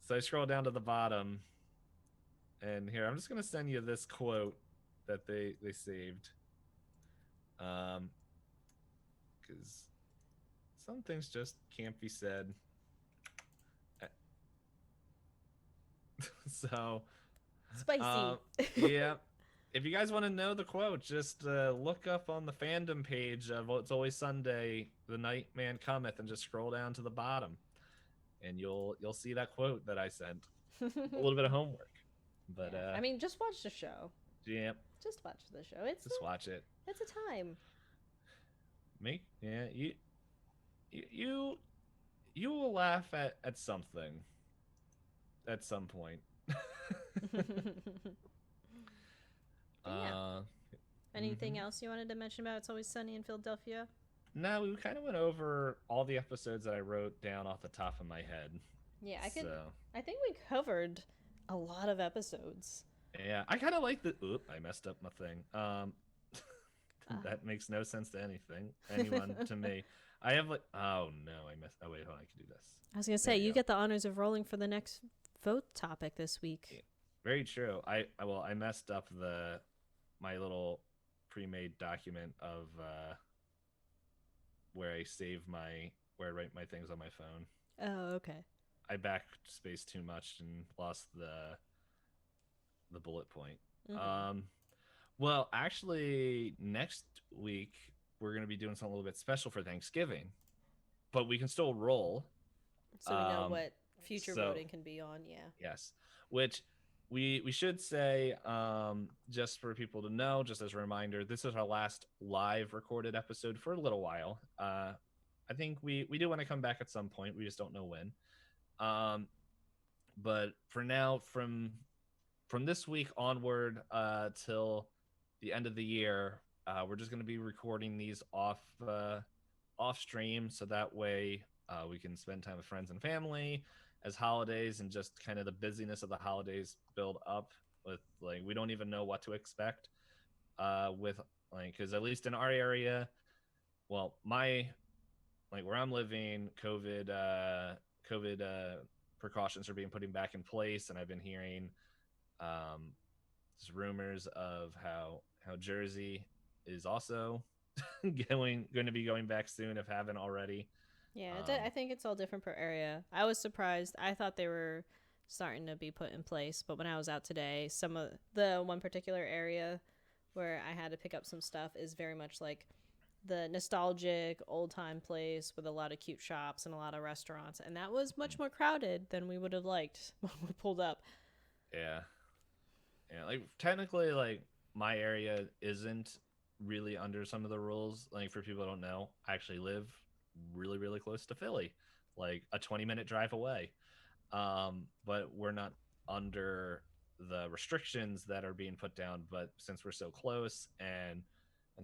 So I scroll down to the bottom, and here I'm just gonna send you this quote that they saved. Because some things just can't be said. So, Spicy. yeah. If you guys want to know the quote, just look up on the fandom page of It's Always Sunday, The Night Man Cometh, and just scroll down to the bottom, and you'll see that quote that I sent. A little bit of homework, but Yeah. I mean, just watch the show. yeah, Just watch the show. It's just watch it. a time. Yeah, you you will laugh at something at some point. But yeah. uh, Anything mhm. else you wanted to mention about It's Always Sunny in Philadelphia? No, we kind of went over all the episodes that I wrote down off the top of my head. Yeah, So I think we covered a lot of episodes. yeah, I kind of like the. Oop, I messed up my thing. Uh, That makes no sense to anyone, to me. I have like, oh no, I messed. Oh wait, hold on, I can do this. I was gonna There say we you go. get the honors of rolling for the next vote topic this week. Very true. I messed up my little pre-made document of where I save where I write my things on my phone. Oh, okay. I backspaced too much and lost the bullet point. Mm-hmm. Um, well, actually, next week we're gonna be doing something a little bit special for Thanksgiving, but we can still roll. So we know Um, what future so voting can be on. Yeah. yes, which we should say just for people to know, just as a reminder, this is our last live recorded episode for a little while. I think we do want to come back at some point. We just don't know when. Um, but for now, from this week onward till the end of the year, we're just going to be recording these off stream, so that way we can spend time with friends and family as holidays and just kind of the busyness of the holidays build up. With like we don't even know what to expect with like because at least in our area, well, like where I'm living, COVID precautions are being put back in place, and I've been hearing um, just rumors of how Jersey is also going to be going back soon if haven't already. Yeah, I Um, think it's all different per area. I was surprised. I thought they were starting to be put in place, but when I was out today, some of the one particular area where I had to pick up some stuff is very much like the nostalgic old time place with a lot of cute shops and a lot of restaurants, and that was much more crowded than we would have liked when we pulled up. yeah, yeah. Like technically, like my area isn't really under some of the rules. Like for people who don't know, I actually live really really close to Philly, like a 20-minute drive away. But we're not under the restrictions that are being put down. But since we're so close and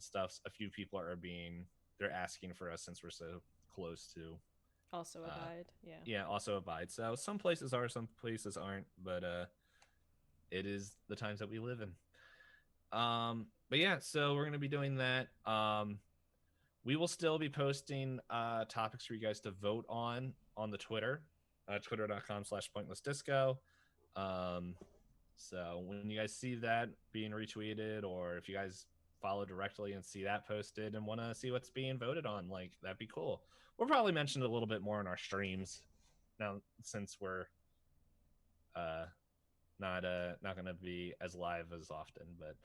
stuff, a few people are being they're asking for us since we're so close to Also uh abide, yeah. yeah also abide. So some places are, some places aren't, but it is the times that we live in. But yeah, so we're gonna be doing that. We will still be posting topics for you guys to vote on the Twitter, twitter.com/pointlessdisco. Um, so when you guys see that being retweeted, or if you guys follow directly and see that posted and want to see what's being voted on, like that'd be cool. We'll probably mention it a little bit more in our streams now, since we're uh not gonna be as live as often, but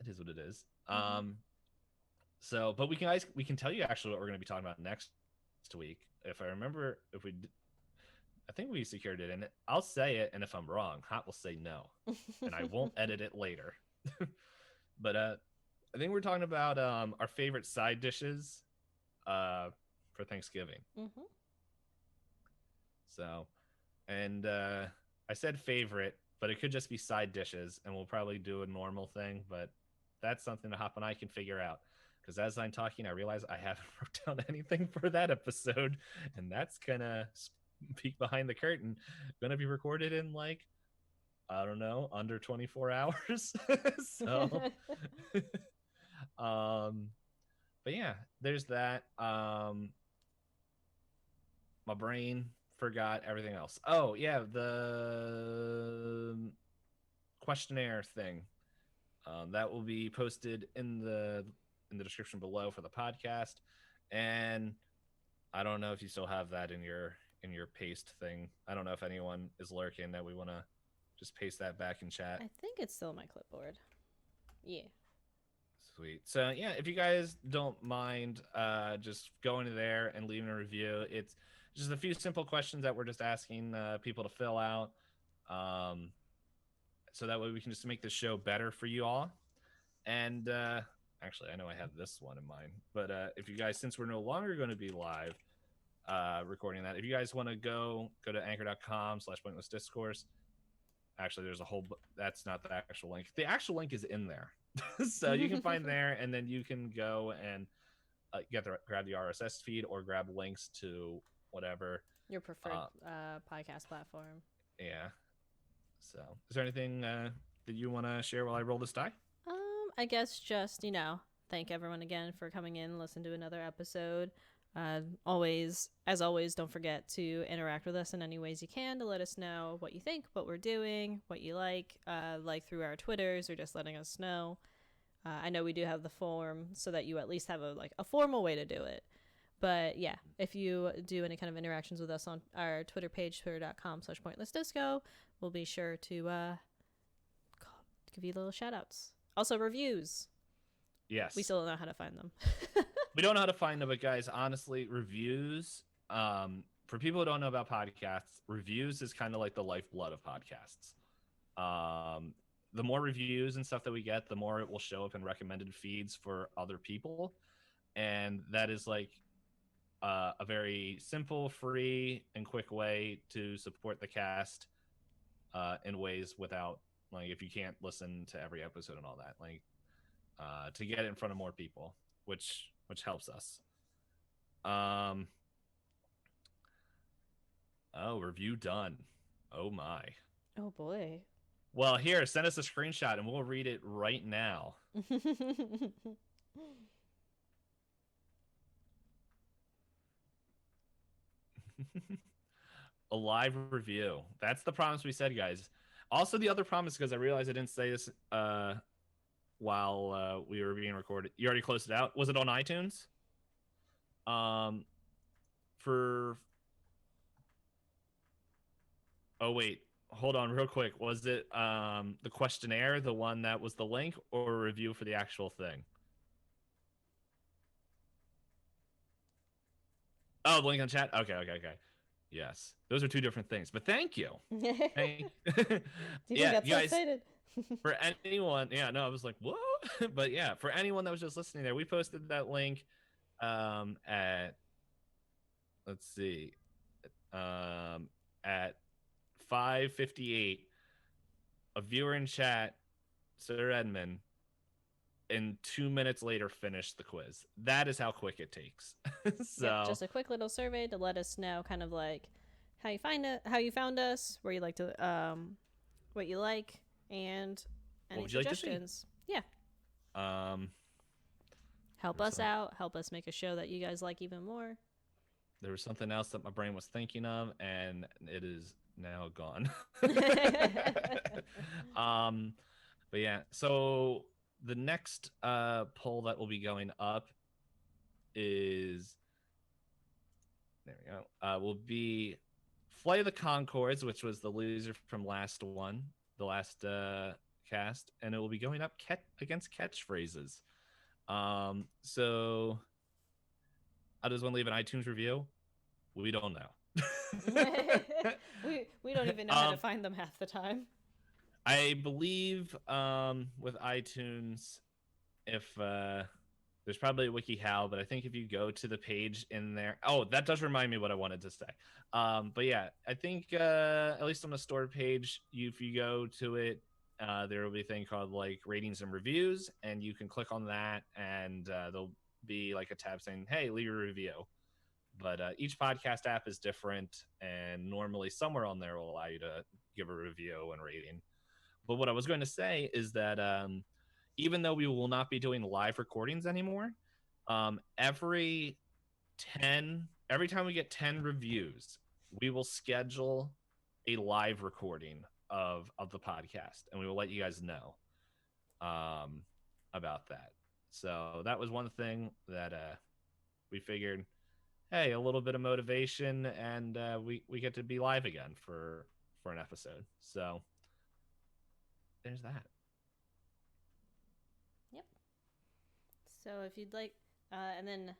it is what it is. Mm-hmm. So, but we can tell you actually what we're going to be talking about next week. If I remember, I think we secured it, and I'll say it, and if I'm wrong, Hot will say no, and I won't edit it later. But I think we're talking about our favorite side dishes for Thanksgiving. Mm-hmm. So, and I said favorite, but it could just be side dishes, and we'll probably do a normal thing, but that's something that Hop and I can figure out. Because as I'm talking, I realize I haven't wrote down anything for that episode, and that's gonna peek behind the curtain. Gonna be recorded in like, I don't know, under 24 hours. So, um, but yeah, there's that. My brain forgot everything else. Oh yeah, the questionnaire thing. That will be posted in the description below for the podcast. And I don't know if you still have that in your paste thing. I don't know if anyone is lurking that we want to just paste that back in chat. I think it's still my clipboard. Yeah. Sweet. So yeah, if you guys don't mind just going there and leaving a review, it's just a few simple questions that we're just asking people to fill out. So that way we can just make the show better for you all. And actually, I know I have this one in mind, but if you guys, since we're no longer going to be live recording that, if you guys want to go to anchor.com/pointless discourse. Actually, there's a whole, that's not the actual link. The actual link is in there. So you can find there, and then you can go and grab the RSS feed or grab links to whatever. Your preferred podcast platform. Yeah. So is there anything that you want to share while I roll this die? I guess just, thank everyone again for coming in and listen to another episode. As always, don't forget to interact with us in any ways you can to let us know what you think, what we're doing, what you like through our Twitters or just letting us know. I know we do have the form so that you at least have a formal way to do it. But yeah, if you do any kind of interactions with us on our Twitter page, twitter.com/pointlessdisco, we'll be sure to give you little shout outs. Also, reviews. Yes. We still don't know how to find them. We don't know how to find them, but guys, honestly, reviews, for people who don't know about podcasts, reviews is kind of like the lifeblood of podcasts. The more reviews and stuff that we get, the more it will show up in recommended feeds for other people. And that is like a very simple, free, and quick way to support the cast in ways without, like, if you can't listen to every episode and all that, like, to get it in front of more people, which helps us. Oh, review done. Oh my. Oh boy. Well, here, send us a screenshot and we'll read it right now. A live review. That's the promise we said, guys. Also, the other promise, because I realized I didn't say this while we were being recorded. You already closed it out. Was it on iTunes? Um, for Oh wait, hold on real quick. Was it the questionnaire, the one that was the link, or a review for the actual thing? Oh, the link on chat. Okay. Yes, those are two different things. But thank you. Thank. People Yeah, got you so guys. excited. For anyone, yeah, no, I was like, whoa. But yeah, for anyone that was just listening there, we posted that link at, let's see, at 5:58. A viewer in chat, Sir Edmund, and 2 minutes later finished the quiz. That is how quick it takes. Yep, So just a quick little survey to let us know kind of like how you found us, where you like to what you like, and what any would you like to see? suggestions. Yeah. Um Help us out, help us make a show that you guys like even more. there was something else that my brain was thinking of, and it is now gone. um but yeah, so the next poll that will be going up is, there we go, will be Flight of the Concords, which was the loser from the last cast, and it will be going up against catchphrases. So I just want to leave an iTunes review. We don't know. we don't even know how to find them half the time. I believe with iTunes, if there's probably a WikiHow, but I think if you go to the page in there, oh, that does remind me what I wanted to say. But yeah, I think at least on the store page, if you go to it, there will be a thing called like ratings and reviews, and you can click on that, and there'll be like a tab saying, "Hey, leave a review." But each podcast app is different, and normally somewhere on there will allow you to give a review and rating. But what I was going to say is that even though we will not be doing live recordings anymore, every time we get 10 reviews, we will schedule a live recording of the podcast, and we will let you guys know about that. So that was one thing that we figured, hey, a little bit of motivation, and we get to be live again for an episode. So there's that. Yep. So if you'd like, and then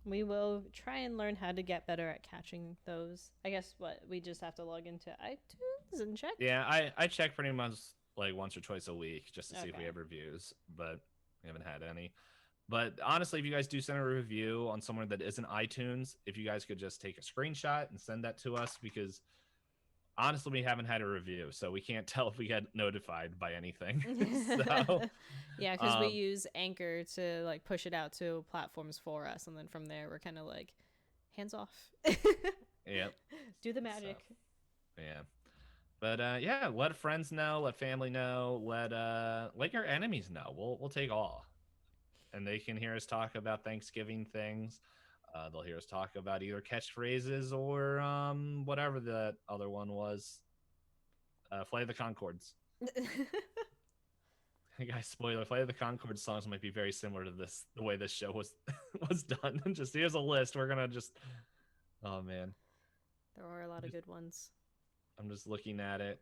we will try and learn how to get better at catching those. I guess what we just have to log into iTunes and check. Yeah, I check pretty much like once or twice a week just to see if we have reviews, but we haven't had any. But honestly, if you guys do send a review on somewhere that isn't iTunes, if you guys could just take a screenshot and send that to us, because honestly, we haven't had a review, so we can't tell if we get notified by anything. So yeah, because we use Anchor to like push it out to platforms for us, and then from there we're kind of like hands off. Yep. Do the magic. So, yeah. But yeah, let friends know, let family know, let your enemies know. We'll take all, and they can hear us talk about Thanksgiving things. They'll hear us talk about either catchphrases or whatever the other one was. Flight of the Concords. Guys, spoiler: Flight of the Concords songs might be very similar to this, the way this show was done. Just here's a list. We're gonna just, oh man, there are a lot of good ones. I'm just looking at it.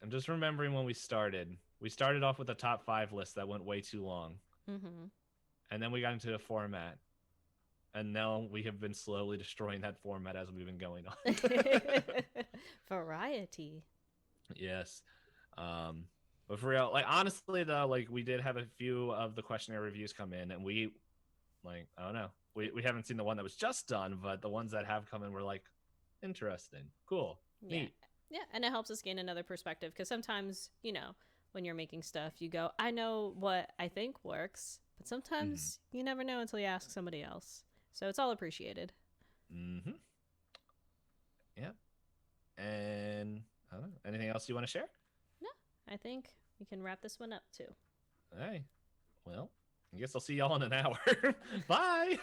I'm just remembering when we started. We started off with a top 5 list that went way too long, and then we got into a format. And now we have been slowly destroying that format as we've been going on. Variety. Yes. But for real, like honestly though, like we did have a few of the questionnaire reviews come in, and we, like, I don't know. We haven't seen the one that was just done, but the ones that have come in were like, interesting, cool, neat. Yeah, and it helps us gain another perspective, because sometimes, when you're making stuff, you go, I know what I think works, but sometimes you never know until you ask somebody else. So it's all appreciated. Yeah. And I don't know, anything else you want to share? No, I think we can wrap this one up too. Hey, well, I guess I'll see y'all in an hour. Bye.